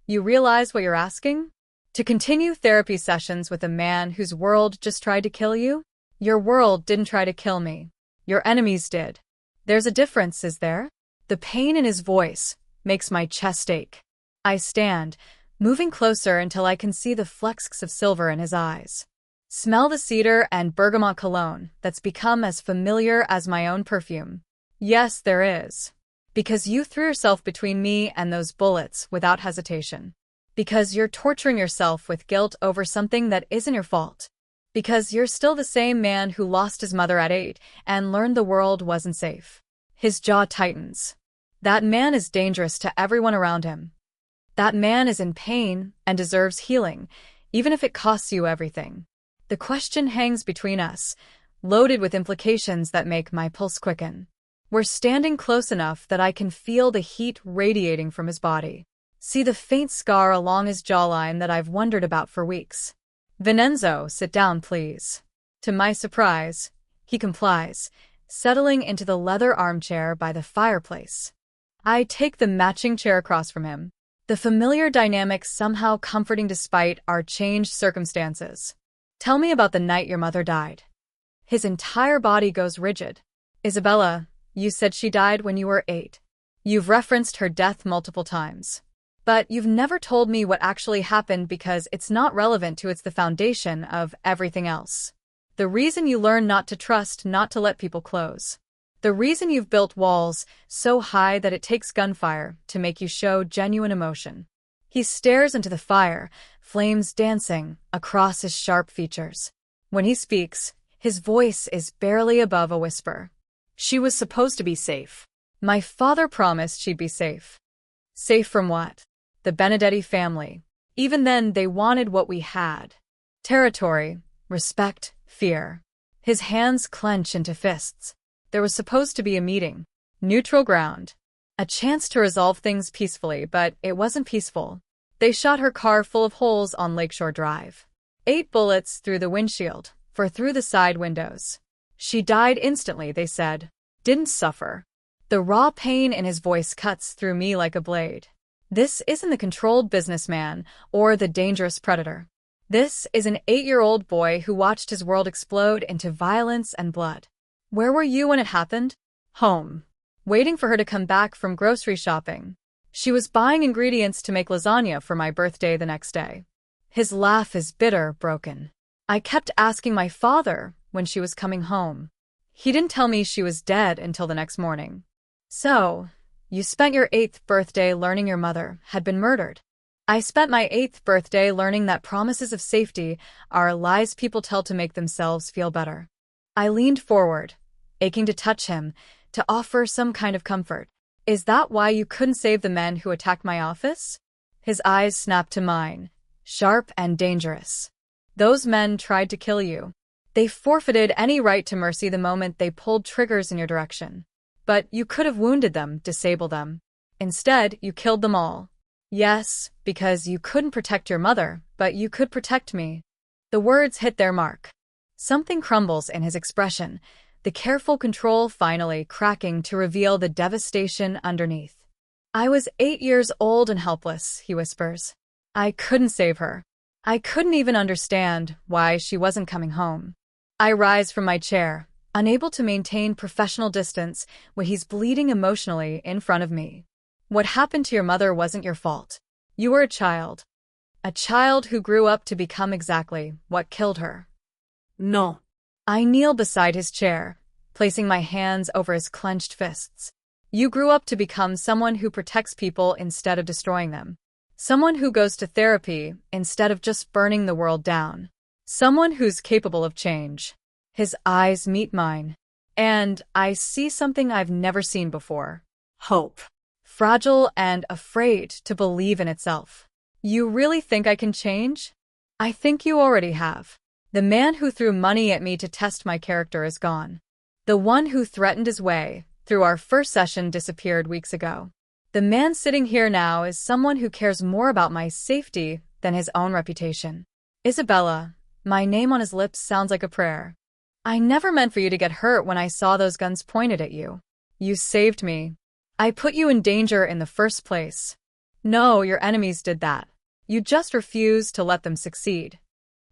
You realize what you're asking? To continue therapy sessions with a man whose world just tried to kill you? Your world didn't try to kill me. Your enemies did. There's a difference, is there? The pain in his voice makes my chest ache. I stand, moving closer until I can see the flecks of silver in his eyes. Smell the cedar and bergamot cologne that's become as familiar as my own perfume. Yes, there is. Because you threw yourself between me and those bullets without hesitation. Because you're torturing yourself with guilt over something that isn't your fault. Because you're still the same man who lost his mother at 8 and learned the world wasn't safe. His jaw tightens. That man is dangerous to everyone around him. That man is in pain and deserves healing, even if it costs you everything. The question hangs between us, loaded with implications that make my pulse quicken. We're standing close enough that I can feel the heat radiating from his body. See the faint scar along his jawline that I've wondered about for weeks. Vincenzo, sit down, please. To my surprise, he complies, settling into the leather armchair by the fireplace. I take the matching chair across from him, the familiar dynamic somehow comforting despite our changed circumstances. Tell me about the night your mother died. His entire body goes rigid. Isabella, you said she died when you were 8. You've referenced her death multiple times. But you've never told me what actually happened because it's not relevant to it's the foundation of everything else. The reason you learn not to trust, not to let people close. The reason you've built walls so high that it takes gunfire to make you show genuine emotion. He stares into the fire, flames dancing across his sharp features. When he speaks, his voice is barely above a whisper. She was supposed to be safe. My father promised she'd be safe. Safe from what? The Benedetti family. Even then, they wanted what we had. Territory, respect, fear. His hands clench into fists. There was supposed to be a meeting. Neutral ground. A chance to resolve things peacefully, but it wasn't peaceful. They shot her car full of holes on Lakeshore Drive. 8 bullets through the windshield, 4 through the side windows. She died instantly, they said. Didn't suffer. The raw pain in his voice cuts through me like a blade. This isn't the controlled businessman or the dangerous predator. This is an 8-year-old boy who watched his world explode into violence and blood. Where were you when it happened? Home. Waiting for her to come back from grocery shopping. She was buying ingredients to make lasagna for my birthday the next day. His laugh is bitter, broken. I kept asking my father when she was coming home. He didn't tell me she was dead until the next morning. So, you spent your 8th birthday learning your mother had been murdered. I spent my 8th birthday learning that promises of safety are lies people tell to make themselves feel better. I leaned forward, aching to touch him, to offer some kind of comfort. Is that why you couldn't save the men who attacked my office? His eyes snapped to mine, sharp and dangerous. Those men tried to kill you. They forfeited any right to mercy the moment they pulled triggers in your direction. But you could have wounded them, disabled them. Instead, you killed them all. Yes, because you couldn't protect your mother, but you could protect me. The words hit their mark. Something crumbles in his expression, the careful control finally cracking to reveal the devastation underneath. I was 8 years old and helpless, he whispers. I couldn't save her. I couldn't even understand why she wasn't coming home. I rise from my chair, unable to maintain professional distance when he's bleeding emotionally in front of me. What happened to your mother wasn't your fault. You were a child. A child who grew up to become exactly what killed her. No. I kneel beside his chair, placing my hands over his clenched fists. You grew up to become someone who protects people instead of destroying them. Someone who goes to therapy instead of just burning the world down. Someone who's capable of change. His eyes meet mine, and I see something I've never seen before. Hope. Fragile and afraid to believe in itself. You really think I can change? I think you already have. The man who threw money at me to test my character is gone. The one who threatened his way through our first session disappeared weeks ago. The man sitting here now is someone who cares more about my safety than his own reputation. Isabella, my name on his lips sounds like a prayer. I never meant for you to get hurt when I saw those guns pointed at you. You saved me. I put you in danger in the first place. No, your enemies did that. You just refused to let them succeed.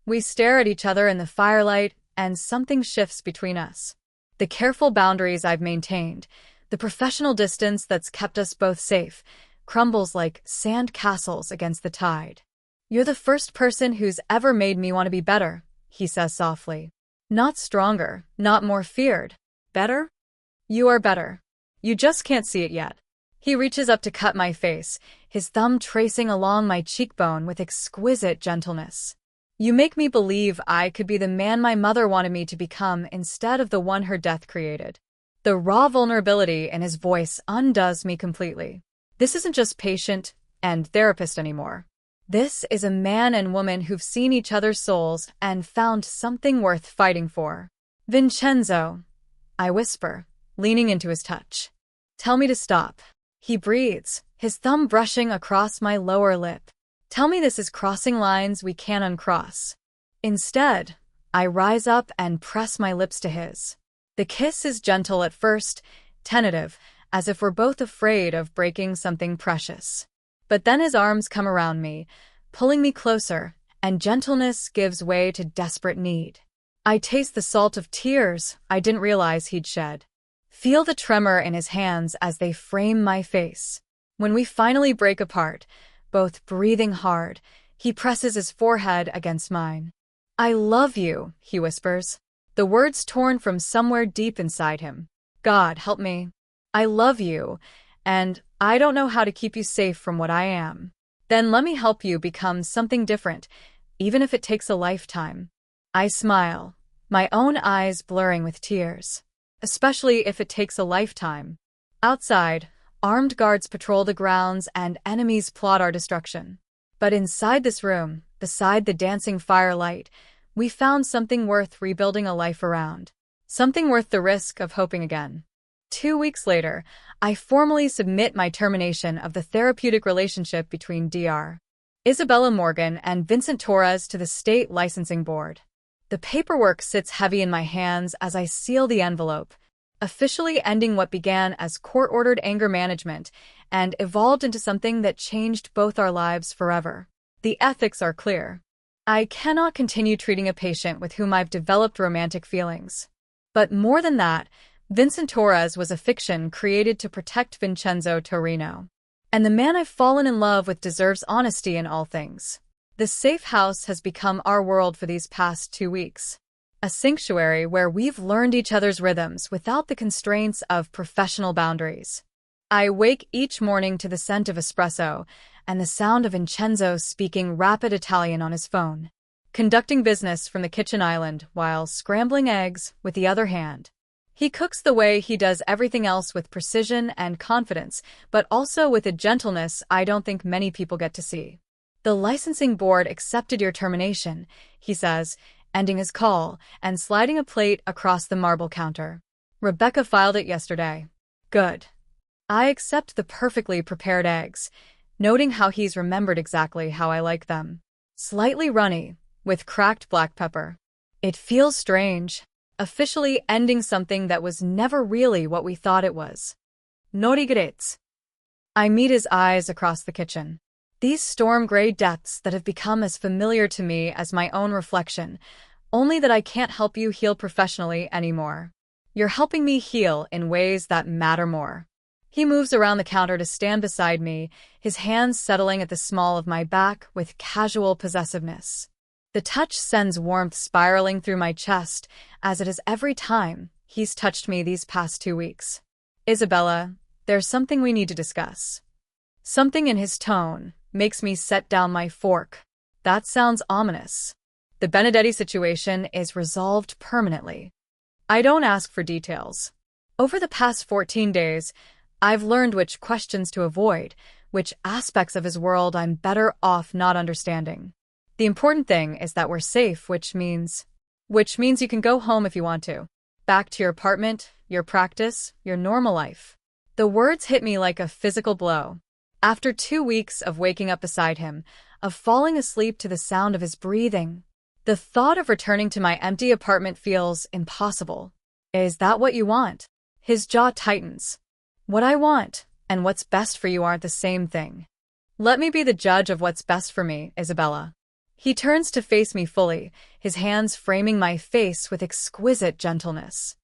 We stare at each other in the firelight, and something shifts between us. The careful boundaries I've maintained, the professional distance that's kept us both safe, crumbles like sand castles against the tide. You're the first person who's ever made me want to be better, he says softly. Not stronger, not more feared. Better? You are better. You just can't see it yet. He reaches up to cut my face, his thumb tracing along my cheekbone with exquisite gentleness. You make me believe I could be the man my mother wanted me to become instead of the one her death created. The raw vulnerability in his voice undoes me completely. This isn't just patient and therapist anymore. This is a man and woman who've seen each other's souls and found something worth fighting for. Vincenzo, I whisper, leaning into his touch. Tell me to stop. He breathes, his thumb brushing across my lower lip. Tell me this is crossing lines we can't uncross. Instead, I rise up and press my lips to his. The kiss is gentle at first, tentative, as if we're both afraid of breaking something precious. But then his arms come around me, pulling me closer, and gentleness gives way to desperate need. I taste the salt of tears I didn't realize he'd shed. Feel the tremor in his hands as they frame my face. When we finally break apart, both breathing hard, he presses his forehead against mine. I love you, he whispers, the words torn from somewhere deep inside him. God, help me. I love you, and I don't know how to keep you safe from what I am. Then let me help you become something different, even if it takes a lifetime. I smile, my own eyes blurring with tears. Especially if it takes a lifetime. Outside, armed guards patrol the grounds and enemies plot our destruction. But inside this room, beside the dancing firelight, we found something worth rebuilding a life around. Something worth the risk of hoping again. 2 weeks later, I formally submit my termination of the therapeutic relationship between Dr. Isabella Morgan and Vincent Torres to the State Licensing Board. The paperwork sits heavy in my hands as I seal the envelope, officially ending what began as court-ordered anger management and evolved into something that changed both our lives forever. The ethics are clear. I cannot continue treating a patient with whom I've developed romantic feelings. But more than that, Vincent Torres was a fiction created to protect Vincenzo Torino. And the man I've fallen in love with deserves honesty in all things. The safe house has become our world for these past 2 weeks. A sanctuary where we've learned each other's rhythms without the constraints of professional boundaries. I wake each morning to the scent of espresso and the sound of Vincenzo speaking rapid Italian on his phone, conducting business from the kitchen island while scrambling eggs with the other hand. He cooks the way he does everything else with precision and confidence, but also with a gentleness I don't think many people get to see. The licensing board accepted your termination, he says, ending his call and sliding a plate across the marble counter. Rebecca filed it yesterday. Good. I accept the perfectly prepared eggs, noting how he's remembered exactly how I like them. Slightly runny, with cracked black pepper. It feels strange, officially ending something that was never really what we thought it was. No regrets. I meet his eyes across the kitchen. These storm-gray depths that have become as familiar to me as my own reflection, only that I can't help you heal professionally anymore. You're helping me heal in ways that matter more. He moves around the counter to stand beside me, his hands settling at the small of my back with casual possessiveness. The touch sends warmth spiraling through my chest, as it has every time he's touched me these past 2 weeks. Isabella, there's something we need to discuss. Something in his tone makes me set down my fork. That sounds ominous. The Benedetti situation is resolved permanently. I don't ask for details. Over the past 14 days, I've learned which questions to avoid, which aspects of his world I'm better off not understanding. The important thing is that we're safe, which means you can go home if you want to. Back to your apartment, your practice, your normal life. The words hit me like a physical blow. After 2 weeks of waking up beside him, of falling asleep to the sound of his breathing, the thought of returning to my empty apartment feels impossible. Is that what you want? His jaw tightens. What I want and what's best for you aren't the same thing. Let me be the judge of what's best for me, Isabella. He turns to face me fully, his hands framing my face with exquisite gentleness.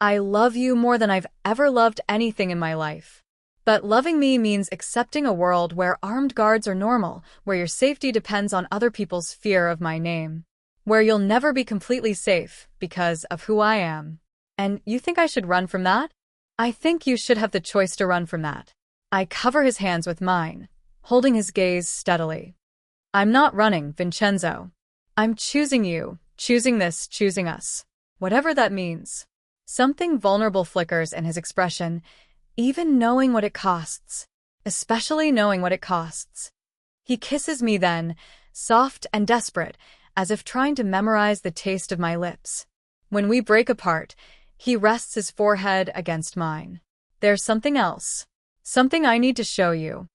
I love you more than I've ever loved anything in my life. But loving me means accepting a world where armed guards are normal, where your safety depends on other people's fear of my name, where you'll never be completely safe because of who I am. And you think I should run from that? I think you should have the choice to run from that. I cover his hands with mine, holding his gaze steadily. I'm not running, Vincenzo. I'm choosing you, choosing this, choosing us. Whatever that means. Something vulnerable flickers in his expression, even knowing what it costs. Especially knowing what it costs. He kisses me then, soft and desperate, as if trying to memorize the taste of my lips. When we break apart, he rests his forehead against mine. There's something else. Something I need to show you.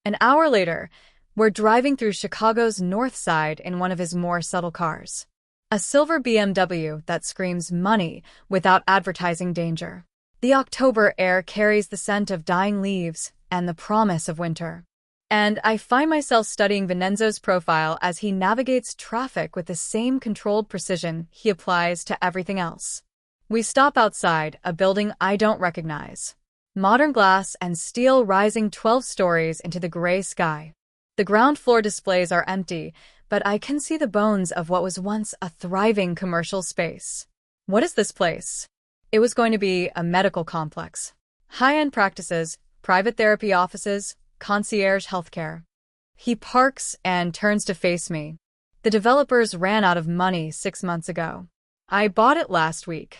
An hour later, we're driving through Chicago's North Side in one of his more subtle cars. A silver BMW that screams money without advertising danger. The October air carries the scent of dying leaves and the promise of winter. And I find myself studying Vincenzo's profile as he navigates traffic with the same controlled precision he applies to everything else. We stop outside a building I don't recognize. Modern glass and steel rising 12 stories into the gray sky. The ground floor displays are empty, but I can see the bones of what was once a thriving commercial space. What is this place? It was going to be a medical complex. High-end practices, private therapy offices, concierge healthcare. He parks and turns to face me. The developers ran out of money 6 months ago. I bought it last week.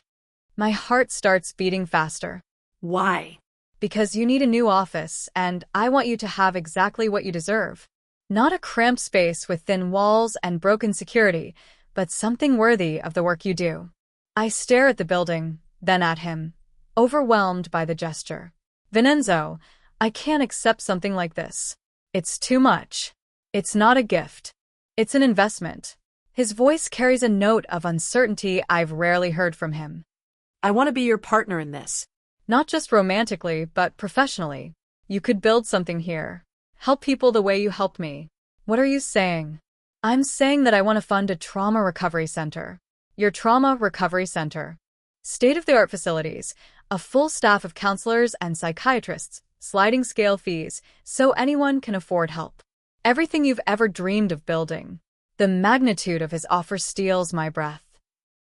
My heart starts beating faster. Why? Because you need a new office, and I want you to have exactly what you deserve. Not a cramped space with thin walls and broken security, but something worthy of the work you do. I stare at the building, then at him, overwhelmed by the gesture. Vincenzo, I can't accept something like this. It's too much. It's not a gift. It's an investment. His voice carries a note of uncertainty I've rarely heard from him. I want to be your partner in this. Not just romantically, but professionally. You could build something here. Help people the way you helped me. What are you saying? I'm saying that I want to fund a trauma recovery center. Your trauma recovery center. State-of-the-art facilities, a full staff of counselors and psychiatrists, sliding scale fees, so anyone can afford help. Everything you've ever dreamed of building. The magnitude of his offer steals my breath.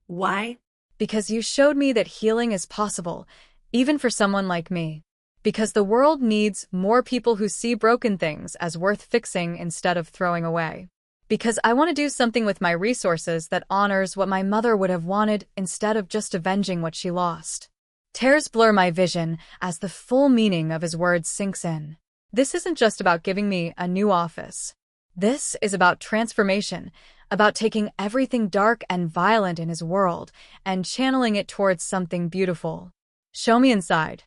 Why? Because you showed me that healing is possible, even for someone like me. Because the world needs more people who see broken things as worth fixing instead of throwing away. Because I want to do something with my resources that honors what my mother would have wanted instead of just avenging what she lost. Tears blur my vision as the full meaning of his words sinks in. This isn't just about giving me a new office. This is about transformation, about taking everything dark and violent in his world and channeling it towards something beautiful. Show me inside.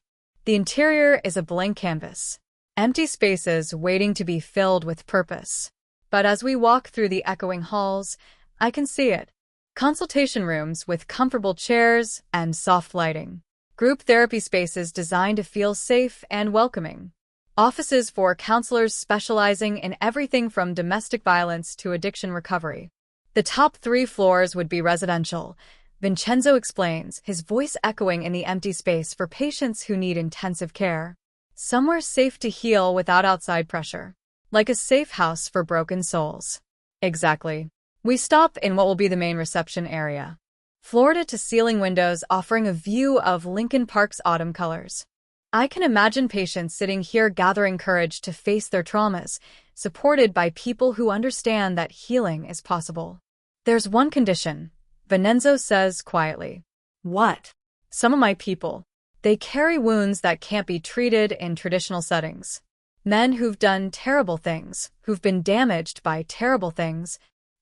The interior is a blank canvas. Empty spaces waiting to be filled with purpose. But as we walk through the echoing halls, I can see it. Consultation rooms with comfortable chairs and soft lighting. Group therapy spaces designed to feel safe and welcoming. Offices for counselors specializing in everything from domestic violence to addiction recovery. The top 3 floors would be residential, Vincenzo explains, his voice echoing in the empty space for patients who need intensive care. Somewhere safe to heal without outside pressure. Like a safe house for broken souls. Exactly. We stop in what will be the main reception area. Floor-to-ceiling windows offering a view of Lincoln Park's autumn colors. I can imagine patients sitting here gathering courage to face their traumas, supported by people who understand that healing is possible. There's one condition, Vincenzo says quietly. What? Some of my people. They carry wounds that can't be treated in traditional settings. Men who've done terrible things, who've been damaged by terrible things,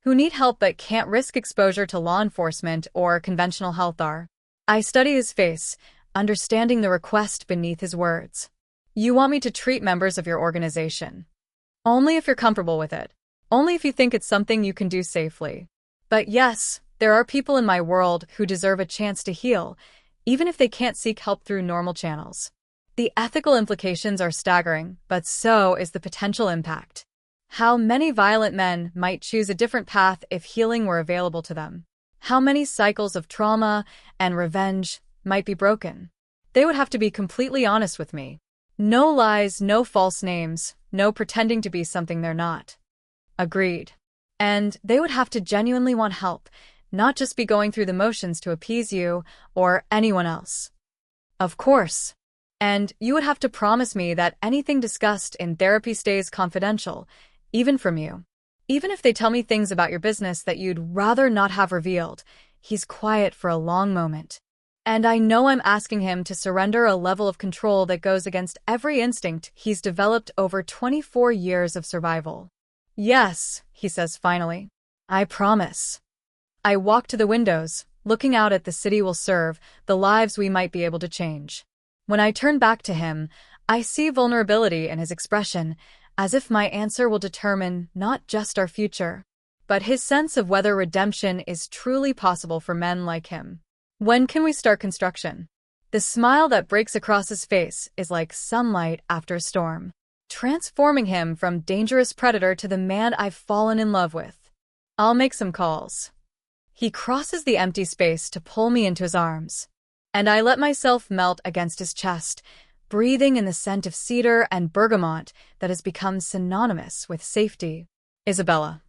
who need help but can't risk exposure to law enforcement or conventional health are. I study his face, understanding the request beneath his words. You want me to treat members of your organization. Only if you're comfortable with it. Only if you think it's something you can do safely. But yes, there are people in my world who deserve a chance to heal, even if they can't seek help through normal channels. The ethical implications are staggering, but so is the potential impact. How many violent men might choose a different path if healing were available to them? How many cycles of trauma and revenge might be broken? They would have to be completely honest with me. No lies, no false names, no pretending to be something they're not. Agreed. And they would have to genuinely want help, not just be going through the motions to appease you or anyone else. Of course. And you would have to promise me that anything discussed in therapy stays confidential, even from you. Even if they tell me things about your business that you'd rather not have revealed. He's quiet for a long moment. And I know I'm asking him to surrender a level of control that goes against every instinct he's developed over 24 years of survival. Yes, he says finally. I promise. I walk to the windows, looking out at the city we'll serve, the lives we might be able to change. When I turn back to him, I see vulnerability in his expression, as if my answer will determine not just our future, but his sense of whether redemption is truly possible for men like him. When can we start construction? The smile that breaks across his face is like sunlight after a storm, transforming him from dangerous predator to the man I've fallen in love with. I'll make some calls. He crosses the empty space to pull me into his arms, and I let myself melt against his chest, breathing in the scent of cedar and bergamot that has become synonymous with safety. Isabella.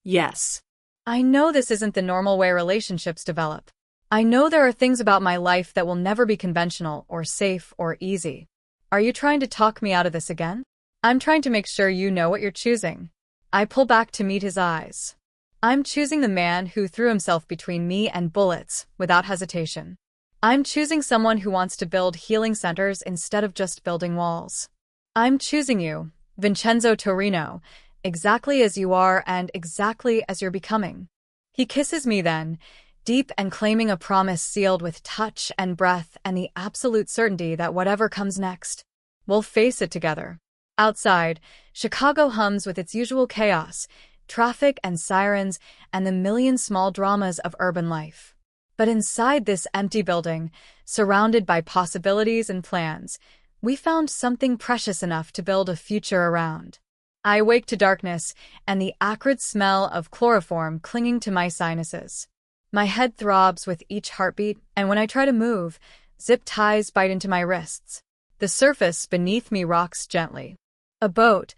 Yes. I know this isn't the normal way relationships develop. I know there are things about my life that will never be conventional or safe or easy. Are you trying to talk me out of this again? I'm trying to make sure you know what you're choosing. I pull back to meet his eyes. I'm choosing the man who threw himself between me and bullets without hesitation. I'm choosing someone who wants to build healing centers instead of just building walls. I'm choosing you, Vincenzo Torino, exactly as you are and exactly as you're becoming. He kisses me then, deep and claiming a promise sealed with touch and breath and the absolute certainty that whatever comes next, we'll face it together. Outside, Chicago hums with its usual chaos, traffic and sirens, and the million small dramas of urban life. But inside this empty building, surrounded by possibilities and plans, we found something precious enough to build a future around. I wake to darkness and the acrid smell of chloroform clinging to my sinuses. My head throbs with each heartbeat, and when I try to move, zip ties bite into my wrists. The surface beneath me rocks gently. A boat,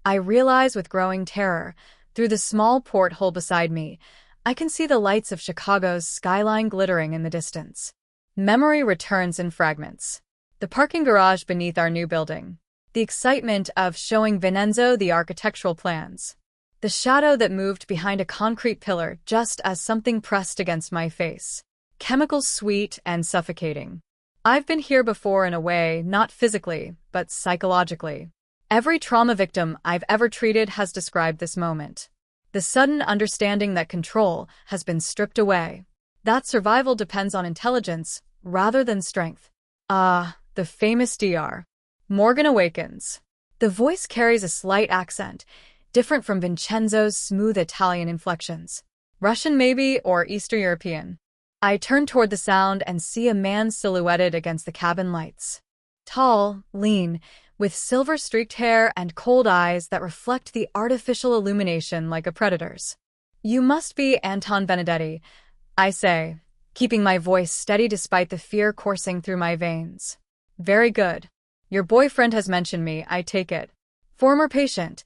I realize with growing terror. Through the small porthole beside me, I can see the lights of Chicago's skyline glittering in the distance. Memory returns in fragments. The parking garage beneath our new building. The excitement of showing Vincenzo the architectural plans. The shadow that moved behind a concrete pillar just as something pressed against my face. Chemicals sweet and suffocating. I've been here before in a way, not physically, but psychologically. Every trauma victim I've ever treated has described this moment. The sudden understanding that control has been stripped away. That survival depends on intelligence rather than strength. Ah, the famous DR. Morgan awakens. The voice carries a slight accent, different from Vincenzo's smooth Italian inflections. Russian maybe, or Eastern European. I turn toward the sound and see a man silhouetted against the cabin lights. Tall, lean, with silver-streaked hair and cold eyes that reflect the artificial illumination like a predator's. You must be Anton Benedetti, I say, keeping my voice steady despite the fear coursing through my veins. Very good. Your boyfriend has mentioned me, I take it. Former patient.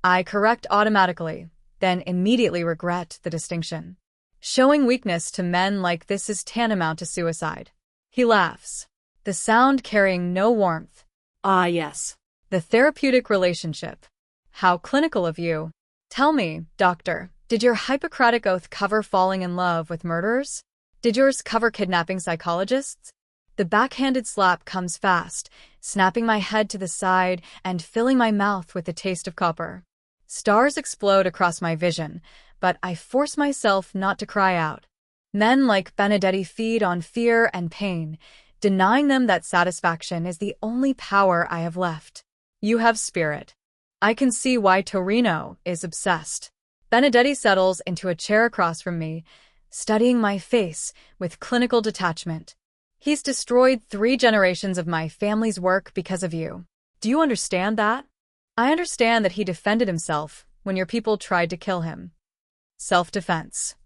I correct automatically, then immediately regret the distinction. Showing weakness to men like this is tantamount to suicide. He laughs, the sound carrying no warmth. Ah, yes. The therapeutic relationship. How clinical of you. Tell me, doctor, did your Hippocratic oath cover falling in love with murderers? Did yours cover kidnapping psychologists? The backhanded slap comes fast, snapping my head to the side and filling my mouth with the taste of copper. Stars explode across my vision, but I force myself not to cry out. Men like Benedetti feed on fear and pain, denying them that satisfaction is the only power I have left. You have spirit. I can see why Torino is obsessed. Benedetti settles into a chair across from me, studying my face with clinical detachment. He's destroyed 3 generations of my family's work because of you. Do you understand that? I understand that he defended himself when your people tried to kill him. Self-defense.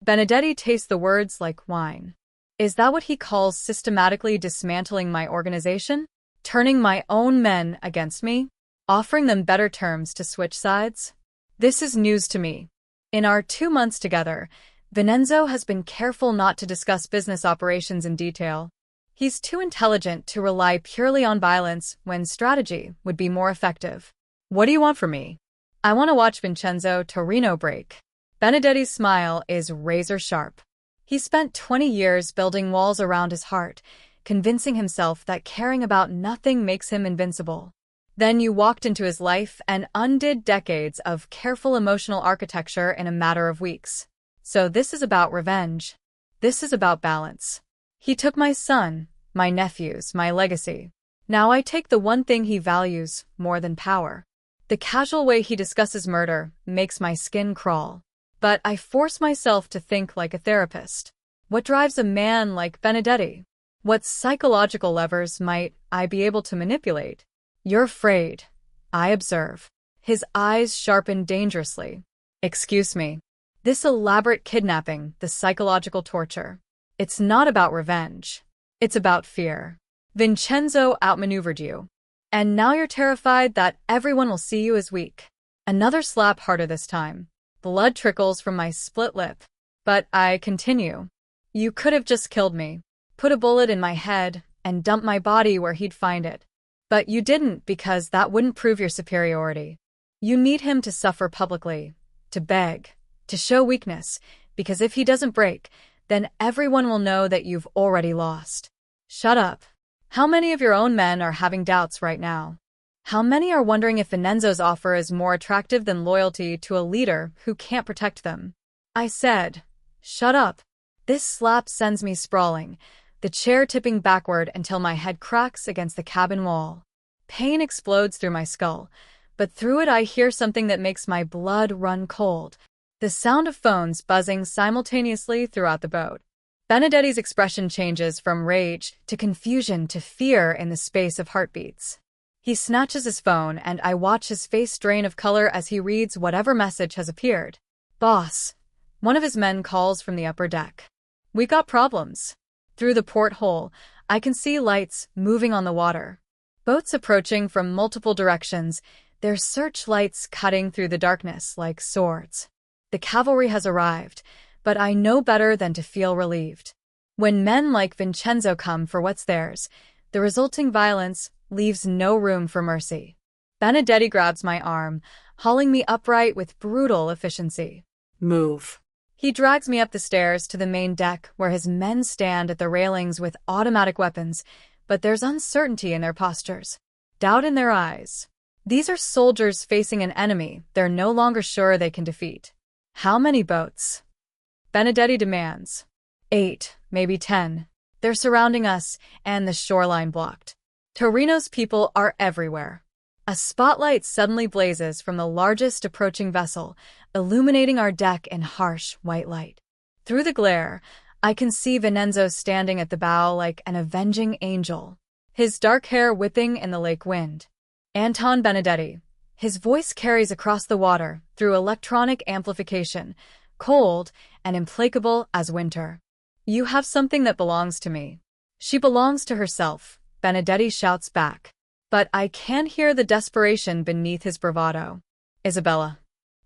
Benedetti tastes the words like wine. Is that what he calls systematically dismantling my organization? Turning my own men against me? Offering them better terms to switch sides? This is news to me. In our 2 months together, Vincenzo has been careful not to discuss business operations in detail. He's too intelligent to rely purely on violence when strategy would be more effective. What do you want from me? I want to watch Vincenzo Torino break. Benedetti's smile is razor-sharp. He spent 20 years building walls around his heart, convincing himself that caring about nothing makes him invincible. Then you walked into his life and undid decades of careful emotional architecture in a matter of weeks. So this is about revenge. This is about balance. He took my son, my nephews, my legacy. Now I take the one thing he values more than power. The casual way he discusses murder makes my skin crawl. But I force myself to think like a therapist. What drives a man like Benedetti? What psychological levers might I be able to manipulate? You're afraid, I observe. His eyes sharpen dangerously. Excuse me. This elaborate kidnapping, the psychological torture. It's not about revenge. It's about fear. Vincenzo outmaneuvered you. And now you're terrified that everyone will see you as weak. Another slap harder this time. Blood trickles from my split lip. But I continue. You could have just killed me, put a bullet in my head, and dumped my body where he'd find it. But you didn't because that wouldn't prove your superiority. You need him to suffer publicly, to beg, to show weakness, because if he doesn't break, then everyone will know that you've already lost. Shut up. How many of your own men are having doubts right now? How many are wondering if Vincenzo's offer is more attractive than loyalty to a leader who can't protect them? I said, shut up. This slap sends me sprawling, the chair tipping backward until my head cracks against the cabin wall. Pain explodes through my skull, but through it I hear something that makes my blood run cold. The sound of phones buzzing simultaneously throughout the boat. Benedetti's expression changes from rage to confusion to fear in the space of heartbeats. He snatches his phone and I watch his face drain of color as he reads whatever message has appeared. Boss. One of his men calls from the upper deck. We got problems. Through the porthole, I can see lights moving on the water. Boats approaching from multiple directions, their searchlights cutting through the darkness like swords. The cavalry has arrived, but I know better than to feel relieved. When men like Vincenzo come for what's theirs, the resulting violence leaves no room for mercy. Benedetti grabs my arm, hauling me upright with brutal efficiency. Move. He drags me up the stairs to the main deck where his men stand at the railings with automatic weapons, but there's uncertainty in their postures, doubt in their eyes. These are soldiers facing an enemy they're no longer sure they can defeat. How many boats? Benedetti demands. 8, maybe 10. They're surrounding us and the shoreline blocked. Torino's people are everywhere. A spotlight suddenly blazes from the largest approaching vessel, illuminating our deck in harsh white light. Through the glare, I can see Vincenzo standing at the bow like an avenging angel, his dark hair whipping in the lake wind. Anton Benedetti. His voice carries across the water through electronic amplification, cold and implacable as winter. You have something that belongs to me. She belongs to herself, Benedetti shouts back. But I can hear the desperation beneath his bravado. Isabella.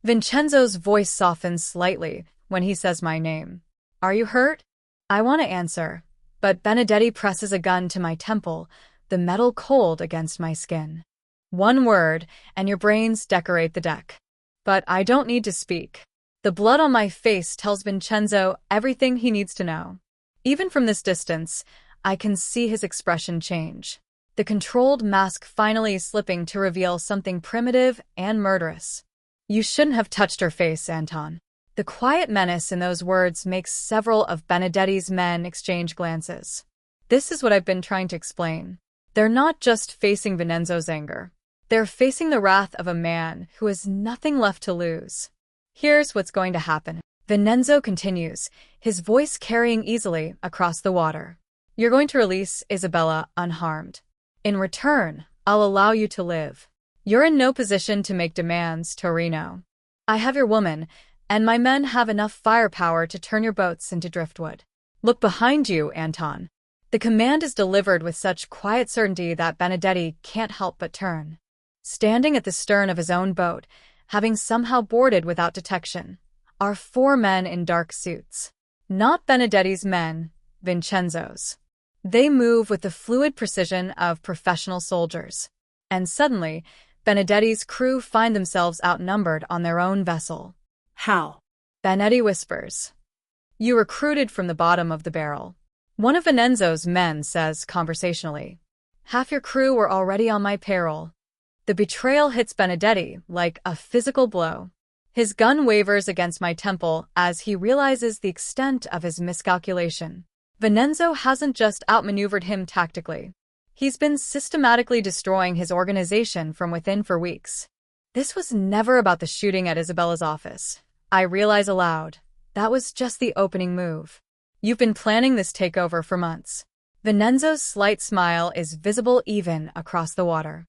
Vincenzo's voice softens slightly when he says my name. Are you hurt? I want to answer, but Benedetti presses a gun to my temple, the metal cold against my skin. One word, and your brains decorate the deck. But I don't need to speak. The blood on my face tells Vincenzo everything he needs to know. Even from this distance, I can see his expression change. The controlled mask finally slipping to reveal something primitive and murderous. You shouldn't have touched her face, Anton. The quiet menace in those words makes several of Benedetti's men exchange glances. This is what I've been trying to explain. They're not just facing Vincenzo's anger. They're facing the wrath of a man who has nothing left to lose. Here's what's going to happen. Vincenzo continues, his voice carrying easily across the water. You're going to release Isabella unharmed. In return, I'll allow you to live. You're in no position to make demands, Torino. I have your woman, and my men have enough firepower to turn your boats into driftwood. Look behind you, Anton. The command is delivered with such quiet certainty that Benedetti can't help but turn. Standing at the stern of his own boat, having somehow boarded without detection, are 4 men in dark suits. Not Benedetti's men, Vincenzo's. They move with the fluid precision of professional soldiers. And suddenly, Benedetti's crew find themselves outnumbered on their own vessel. How? Benedetti whispers. You recruited from the bottom of the barrel. One of Vincenzo's men says conversationally. Half your crew were already on my payroll. The betrayal hits Benedetti like a physical blow. His gun wavers against my temple as he realizes the extent of his miscalculation. Vincenzo hasn't just outmaneuvered him tactically. He's been systematically destroying his organization from within for weeks. This was never about the shooting at Isabella's office. I realize aloud, that was just the opening move. You've been planning this takeover for months. Vincenzo's slight smile is visible even across the water.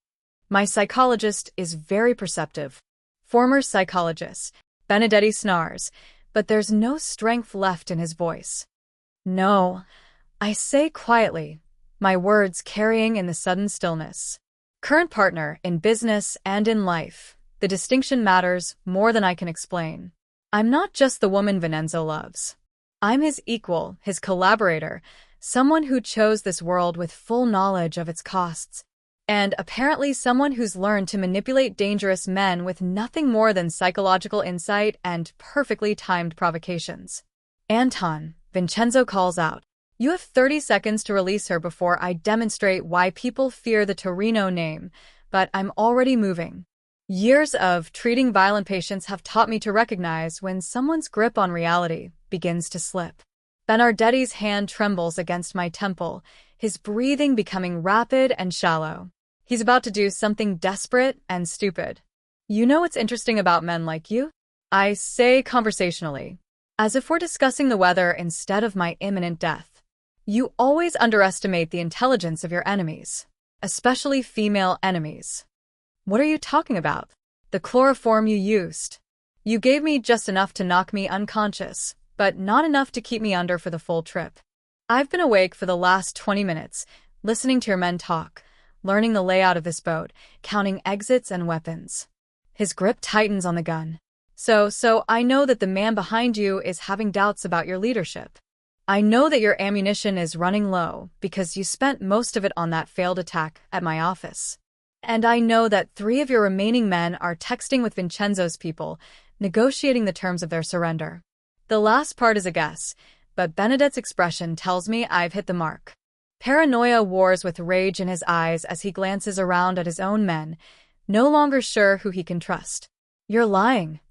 My psychologist is very perceptive. Former psychologist, Benedetti snarls, but there's no strength left in his voice. No, I say quietly, my words carrying in the sudden stillness. Current partner in business and in life, the distinction matters more than I can explain. I'm not just the woman Vincenzo loves. I'm his equal, his collaborator, someone who chose this world with full knowledge of its costs, and apparently someone who's learned to manipulate dangerous men with nothing more than psychological insight and perfectly timed provocations. Anton, Vincenzo calls out. You have 30 seconds to release her before I demonstrate why people fear the Torino name, but I'm already moving. Years of treating violent patients have taught me to recognize when someone's grip on reality begins to slip. Benedetti's hand trembles against my temple, his breathing becoming rapid and shallow. He's about to do something desperate and stupid. You know what's interesting about men like you? I say conversationally, as if we're discussing the weather instead of my imminent death. You always underestimate the intelligence of your enemies, especially female enemies. What are you talking about? The chloroform you used. You gave me just enough to knock me unconscious, but not enough to keep me under for the full trip. I've been awake for the last 20 minutes, listening to your men talk, learning the layout of this boat, counting exits and weapons. His grip tightens on the gun. So I know that the man behind you is having doubts about your leadership. I know that your ammunition is running low because you spent most of it on that failed attack at my office. And I know that 3 of your remaining men are texting with Vincenzo's people, negotiating the terms of their surrender. The last part is a guess, but Benedetti's expression tells me I've hit the mark. Paranoia wars with rage in his eyes as he glances around at his own men, no longer sure who he can trust. You're lying.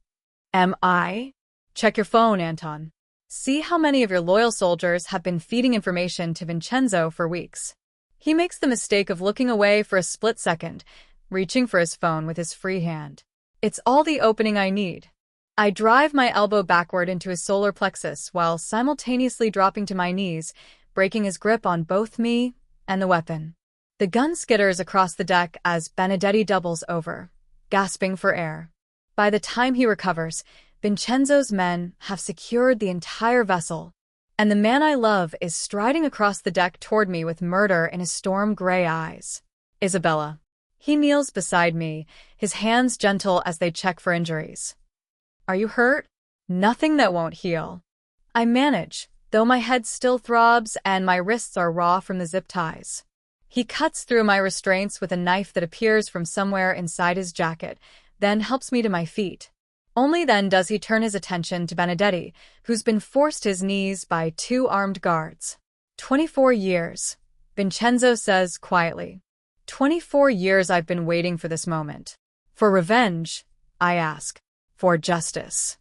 Am I? Check your phone, Anton. See how many of your loyal soldiers have been feeding information to Vincenzo for weeks. He makes the mistake of looking away for a split second, reaching for his phone with his free hand. It's all the opening I need. I drive my elbow backward into his solar plexus while simultaneously dropping to my knees, breaking his grip on both me and the weapon. The gun skitters across the deck as Benedetti doubles over, gasping for air. By the time he recovers, Vincenzo's men have secured the entire vessel, and the man I love is striding across the deck toward me with murder in his storm-gray eyes. Isabella. He kneels beside me, his hands gentle as they check for injuries. Are you hurt? Nothing that won't heal. I manage, though my head still throbs and my wrists are raw from the zip ties. He cuts through my restraints with a knife that appears from somewhere inside his jacket, then helps me to my feet. Only then does he turn his attention to Benedetti, who's been forced to his knees by 2 armed guards. 24 years, Vincenzo says quietly. 24 years I've been waiting for this moment. For revenge, I ask. For justice.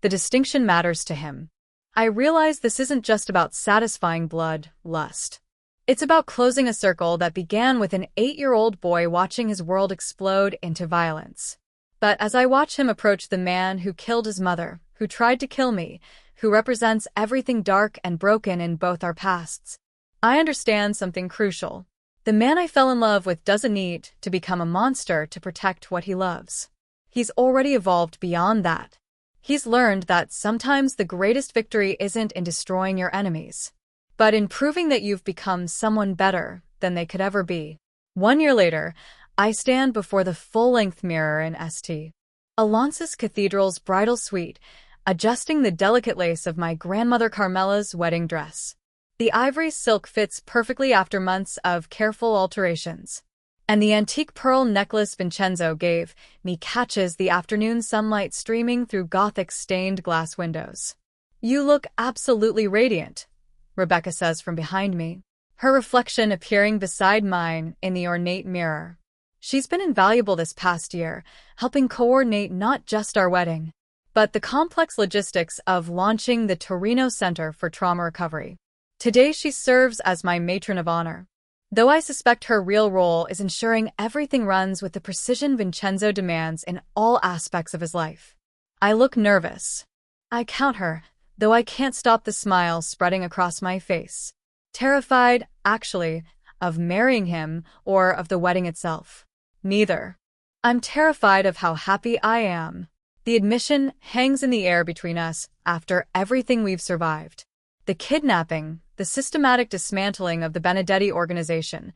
The distinction matters to him. I realize this isn't just about satisfying blood lust. It's about closing a circle that began with an 8-year-old boy watching his world explode into violence. But as I watch him approach the man who killed his mother, who tried to kill me, who represents everything dark and broken in both our pasts, I understand something crucial. The man I fell in love with doesn't need to become a monster to protect what he loves. He's already evolved beyond that. He's learned that sometimes the greatest victory isn't in destroying your enemies, but in proving that you've become someone better than they could ever be. 1 year later, I stand before the full-length mirror in St. Alonsis Cathedral's bridal suite, adjusting the delicate lace of my grandmother Carmela's wedding dress. The ivory silk fits perfectly after months of careful alterations, and the antique pearl necklace Vincenzo gave me catches the afternoon sunlight streaming through Gothic stained glass windows. "You look absolutely radiant," Rebecca says from behind me, her reflection appearing beside mine in the ornate mirror. She's been invaluable this past year, helping coordinate not just our wedding, but the complex logistics of launching the Torino Center for Trauma Recovery. Today she serves as my matron of honor, though I suspect her real role is ensuring everything runs with the precision Vincenzo demands in all aspects of his life. I look nervous. I count her, though I can't stop the smile spreading across my face. Terrified, actually, of marrying him or of the wedding itself. Neither. I'm terrified of how happy I am. The admission hangs in the air between us after everything we've survived. The kidnapping, the systematic dismantling of the Benedetti organization,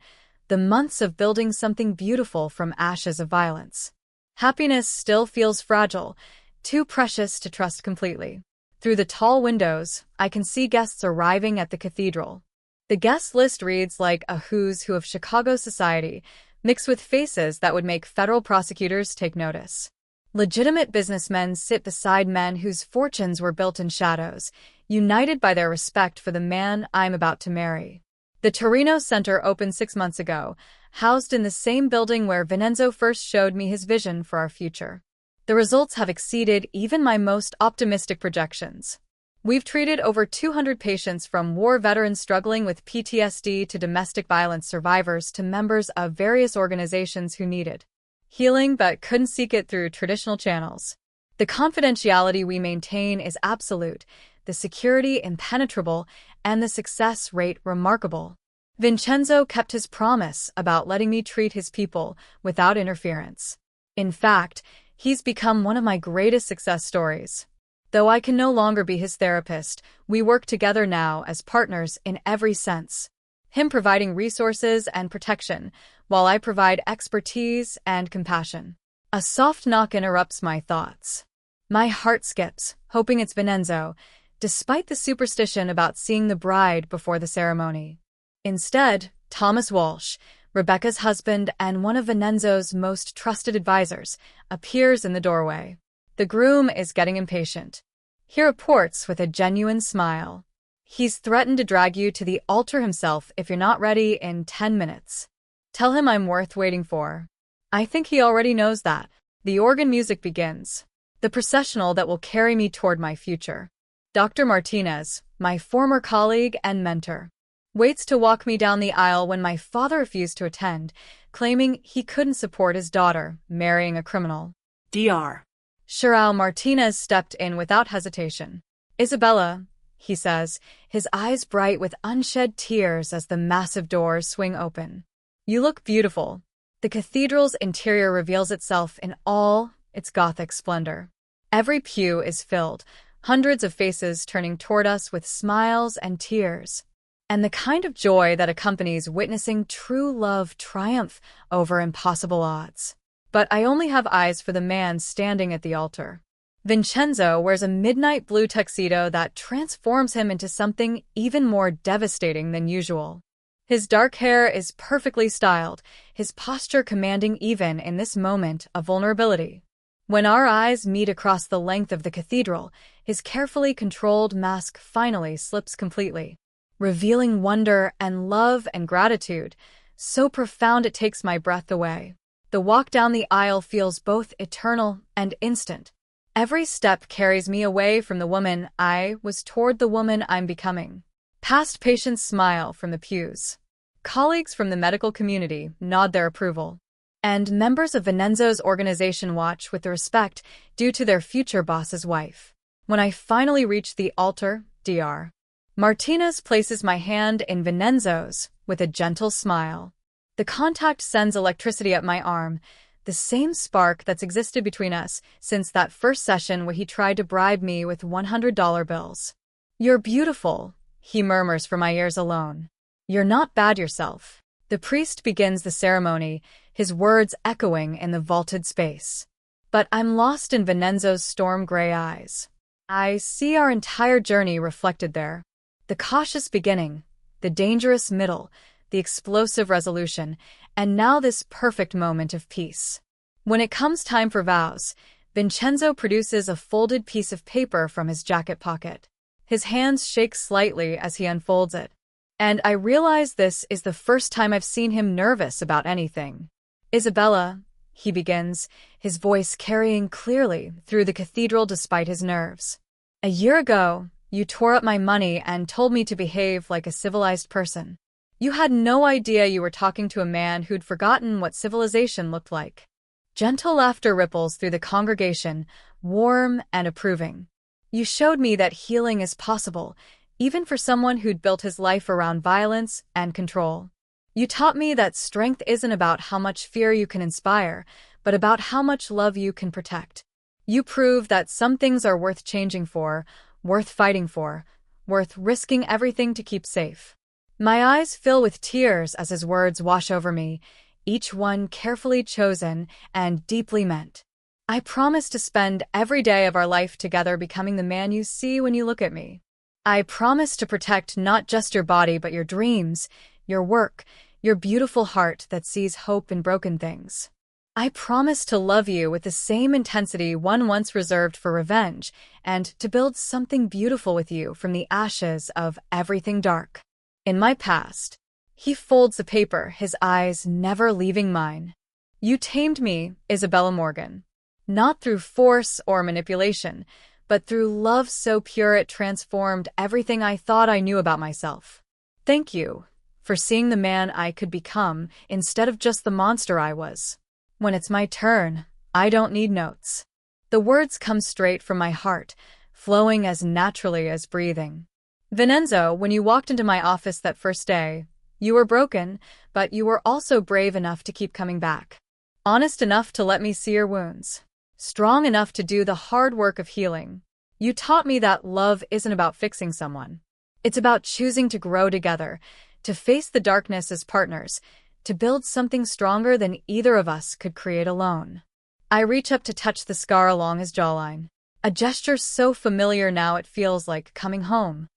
the months of building something beautiful from ashes of violence. Happiness still feels fragile, too precious to trust completely. Through the tall windows, I can see guests arriving at the cathedral. The guest list reads like a who's who of Chicago society, mixed with faces that would make federal prosecutors take notice. Legitimate businessmen sit beside men whose fortunes were built in shadows, united by their respect for the man I'm about to marry. The Torino Center opened 6 months ago, housed in the same building where Vincenzo first showed me his vision for our future. The results have exceeded even my most optimistic projections. We've treated over 200 patients, from war veterans struggling with PTSD to domestic violence survivors to members of various organizations who needed healing but couldn't seek it through traditional channels. The confidentiality we maintain is absolute, the security impenetrable, and the success rate remarkable. Vincenzo kept his promise about letting me treat his people without interference. In fact, he's become one of my greatest success stories. Though I can no longer be his therapist, we work together now as partners in every sense. Him providing resources and protection, while I provide expertise and compassion. A soft knock interrupts my thoughts. My heart skips, hoping it's Vincenzo, despite the superstition about seeing the bride before the ceremony. Instead, Thomas Walsh, Rebecca's husband and one of Vincenzo's most trusted advisors, appears in the doorway. The groom is getting impatient. He reports with a genuine smile. He's threatened to drag you to the altar himself if you're not ready in 10 minutes. Tell him I'm worth waiting for. I think he already knows that. The organ music begins, the processional that will carry me toward my future. Dr. Martinez, my former colleague and mentor, waits to walk me down the aisle when my father refused to attend, claiming he couldn't support his daughter marrying a criminal. Dr. Cheryl Martinez stepped in without hesitation. "Isabella," he says, his eyes bright with unshed tears as the massive doors swing open. "You look beautiful." The cathedral's interior reveals itself in all its Gothic splendor. Every pew is filled, hundreds of faces turning toward us with smiles and tears, and the kind of joy that accompanies witnessing true love triumph over impossible odds. But I only have eyes for the man standing at the altar. Vincenzo wears a midnight blue tuxedo that transforms him into something even more devastating than usual. His dark hair is perfectly styled, his posture commanding even in this moment of vulnerability. When our eyes meet across the length of the cathedral, his carefully controlled mask finally slips completely, revealing wonder and love and gratitude, so profound it takes my breath away. The walk down the aisle feels both eternal and instant. Every step carries me away from the woman I was toward the woman I'm becoming. Past patients smile from the pews. Colleagues from the medical community nod their approval. And members of Vincenzo's organization watch with respect due to their future boss's wife. When I finally reach the altar, Dr. Martinez places my hand in Vincenzo's with a gentle smile. The contact sends electricity up my arm, the same spark that's existed between us since that first session where he tried to bribe me with $100 bills. "You're beautiful," he murmurs for my ears alone. "You're not bad yourself." The priest begins the ceremony, his words echoing in the vaulted space. But I'm lost in Vincenzo's storm-gray eyes. I see our entire journey reflected there. The cautious beginning, the dangerous middle, the explosive resolution, and now this perfect moment of peace. When it comes time for vows, Vincenzo produces a folded piece of paper from his jacket pocket. His hands shake slightly as he unfolds it. And I realize this is the first time I've seen him nervous about anything. "Isabella," he begins, his voice carrying clearly through the cathedral despite his nerves. "A year ago, you tore up my money and told me to behave like a civilized person. You had no idea you were talking to a man who'd forgotten what civilization looked like." Gentle laughter ripples through the congregation, warm and approving. "You showed me that healing is possible, even for someone who'd built his life around violence and control. You taught me that strength isn't about how much fear you can inspire, but about how much love you can protect. You proved that some things are worth changing for, worth fighting for, worth risking everything to keep safe." My eyes fill with tears as his words wash over me, each one carefully chosen and deeply meant. "I promise to spend every day of our life together becoming the man you see when you look at me. I promise to protect not just your body but your dreams, your work, your beautiful heart that sees hope in broken things. I promise to love you with the same intensity one once reserved for revenge, and to build something beautiful with you from the ashes of everything dark." In my past, he folds the paper, his eyes never leaving mine. "You tamed me, Isabella Morgan. Not through force or manipulation, but through love so pure it transformed everything I thought I knew about myself. Thank you for seeing the man I could become instead of just the monster I was. When it's my turn, I don't need notes." The words come straight from my heart, flowing as naturally as breathing. "Vincenzo, when you walked into my office that first day, you were broken, but you were also brave enough to keep coming back. Honest enough to let me see your wounds. Strong enough to do the hard work of healing. You taught me that love isn't about fixing someone. It's about choosing to grow together, to face the darkness as partners, to build something stronger than either of us could create alone." I reach up to touch the scar along his jawline, a gesture so familiar now it feels like coming home.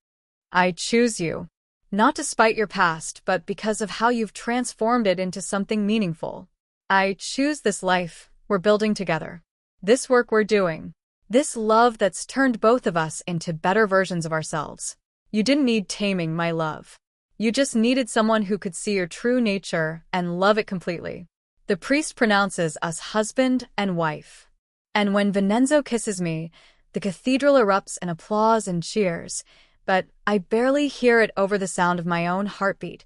"I choose you, not despite your past, but because of how you've transformed it into something meaningful. I choose this life we're building together, this work we're doing, this love that's turned both of us into better versions of ourselves. You didn't need taming, my love. You just needed someone who could see your true nature and love it completely." The priest pronounces us husband and wife. And when Vincenzo kisses me, the cathedral erupts in applause and cheers, but I barely hear it over the sound of my own heartbeat,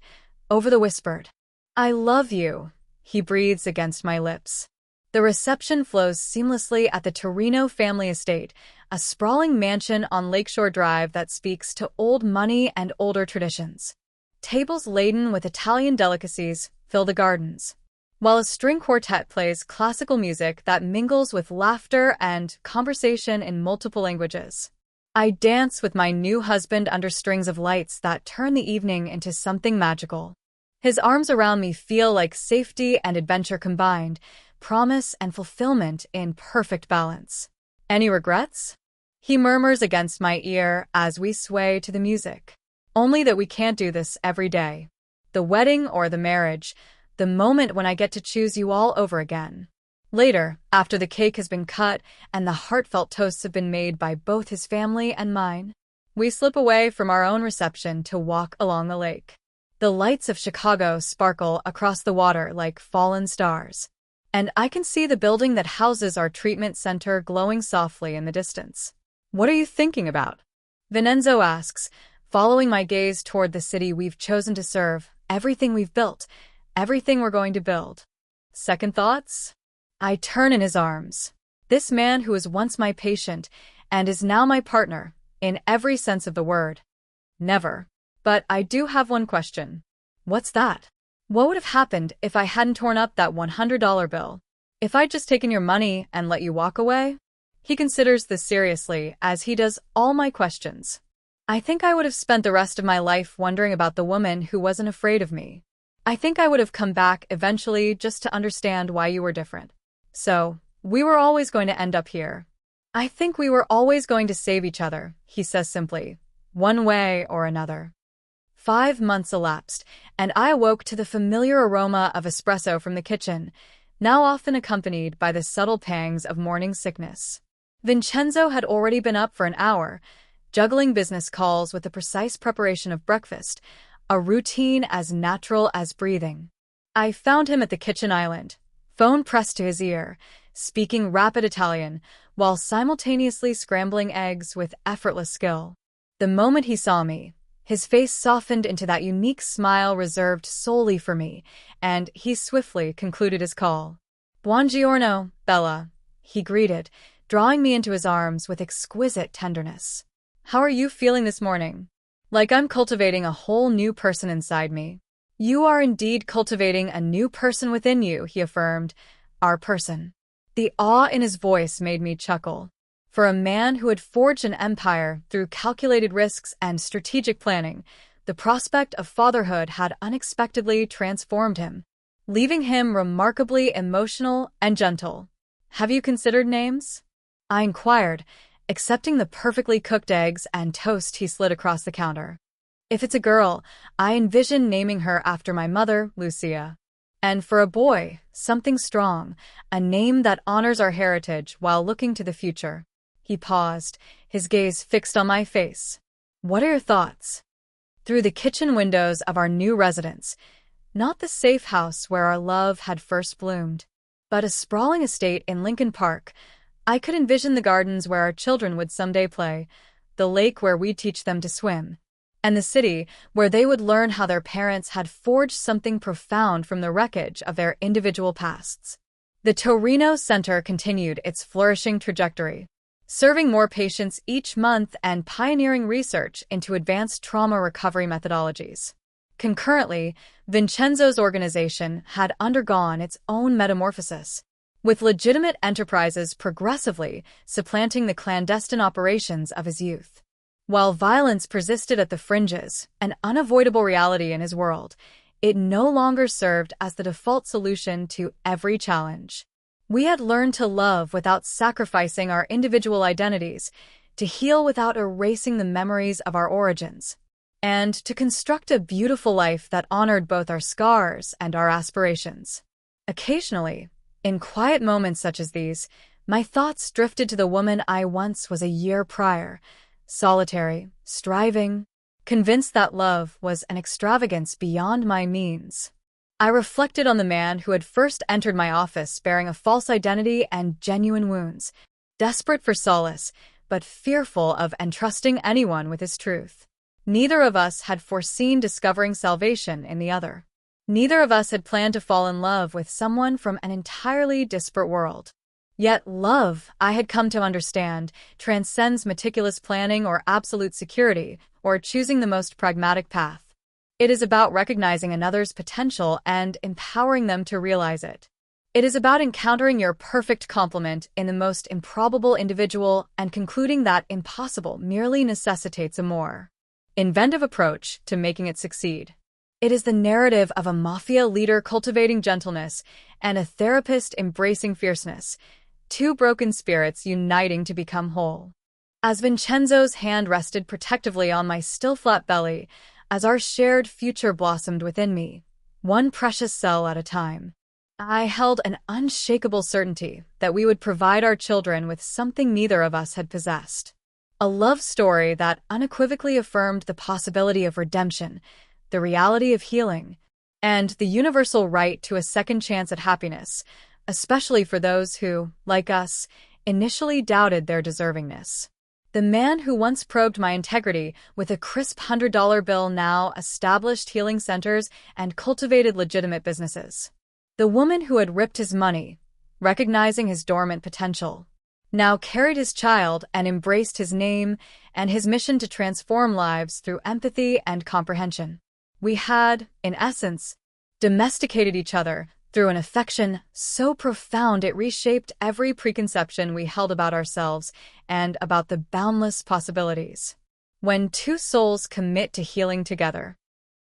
over the whispered, "I love you," he breathes against my lips. The reception flows seamlessly at the Torino family estate, a sprawling mansion on Lakeshore Drive that speaks to old money and older traditions. Tables laden with Italian delicacies fill the gardens, while a string quartet plays classical music that mingles with laughter and conversation in multiple languages. I dance with my new husband under strings of lights that turn the evening into something magical. His arms around me feel like safety and adventure combined, promise and fulfillment in perfect balance. "Any regrets?" he murmurs against my ear as we sway to the music. "Only that we can't do this every day. The wedding or the marriage, the moment when I get to choose you all over again." Later, after the cake has been cut and the heartfelt toasts have been made by both his family and mine, we slip away from our own reception to walk along the lake. The lights of Chicago sparkle across the water like fallen stars. and I can see the building that houses our treatment center glowing softly in the distance. What are you thinking about? Vincenzo asks, following my gaze toward the city we've chosen to serve, everything we've built, everything we're going to build. Second thoughts? I turn in his arms. This man who was once my patient and is now my partner, in every sense of the word. Never. But I do have one question. What's that? What would have happened if I hadn't torn up that $100 bill? If I'd just taken your money and let you walk away? He considers this seriously, as he does all my questions. I think I would have spent the rest of my life wondering about the woman who wasn't afraid of me. I think I would have come back eventually just to understand why you were different. So, we were always going to end up here. I think we were always going to save each other, he says simply, one way or another. 5 months elapsed, and I awoke to the familiar aroma of espresso from the kitchen, now often accompanied by the subtle pangs of morning sickness. Vincenzo had already been up for an hour, juggling business calls with the precise preparation of breakfast, a routine as natural as breathing. I found him at the kitchen island, phone pressed to his ear, speaking rapid Italian, while simultaneously scrambling eggs with effortless skill. The moment he saw me, his face softened into that unique smile reserved solely for me, and he swiftly concluded his call. "Buongiorno, Bella," he greeted, drawing me into his arms with exquisite tenderness. "How are you feeling this morning?" Like I'm cultivating a whole new person inside me. "You are indeed cultivating a new person within you," he affirmed. "Our person." The awe in his voice made me chuckle. For a man who had forged an empire through calculated risks and strategic planning, the prospect of fatherhood had unexpectedly transformed him, leaving him remarkably emotional and gentle. "Have you considered names?" I inquired, accepting the perfectly cooked eggs and toast he slid across the counter. If it's a girl, I envision naming her after my mother, Lucia. And for a boy, something strong, a name that honors our heritage while looking to the future. He paused, his gaze fixed on my face. "What are your thoughts?" Through the kitchen windows of our new residence, not the safe house where our love had first bloomed, but a sprawling estate in Lincoln Park, I could envision the gardens where our children would someday play, the lake where we'd teach them to swim, and the city where they would learn how their parents had forged something profound from the wreckage of their individual pasts. The Torino Center continued its flourishing trajectory, serving more patients each month and pioneering research into advanced trauma recovery methodologies. Concurrently, Vincenzo's organization had undergone its own metamorphosis, with legitimate enterprises progressively supplanting the clandestine operations of his youth. While violence persisted at the fringes, an unavoidable reality in his world, it no longer served as the default solution to every challenge. We had learned to love without sacrificing our individual identities, to heal without erasing the memories of our origins, and to construct a beautiful life that honored both our scars and our aspirations. Occasionally, in quiet moments such as these, my thoughts drifted to the woman I once was a year prior, solitary, striving, convinced that love was an extravagance beyond my means. I reflected on the man who had first entered my office bearing a false identity and genuine wounds, desperate for solace, but fearful of entrusting anyone with his truth. Neither of us had foreseen discovering salvation in the other. Neither of us had planned to fall in love with someone from an entirely disparate world. Yet love, I had come to understand, transcends meticulous planning or absolute security, or choosing the most pragmatic path. It is about recognizing another's potential and empowering them to realize it. It is about encountering your perfect complement in the most improbable individual and concluding that impossible merely necessitates a more inventive approach to making it succeed. It is the narrative of a Mafia leader cultivating gentleness and a therapist embracing fierceness, two broken spirits uniting to become whole. As Vincenzo's hand rested protectively on my still flat belly, as our shared future blossomed within me, one precious cell at a time, I held an unshakable certainty that we would provide our children with something neither of us had possessed. A love story that unequivocally affirmed the possibility of redemption, the reality of healing, and the universal right to a second chance at happiness, especially for those who, like us, initially doubted their deservingness. The man who once probed my integrity with a crisp $100 bill now established healing centers and cultivated legitimate businesses. The woman who had ripped his money, recognizing his dormant potential, now carried his child and embraced his name and his mission to transform lives through empathy and comprehension. We had, in essence, domesticated each other through an affection so profound it reshaped every preconception we held about ourselves and about the boundless possibilities. When two souls commit to healing together,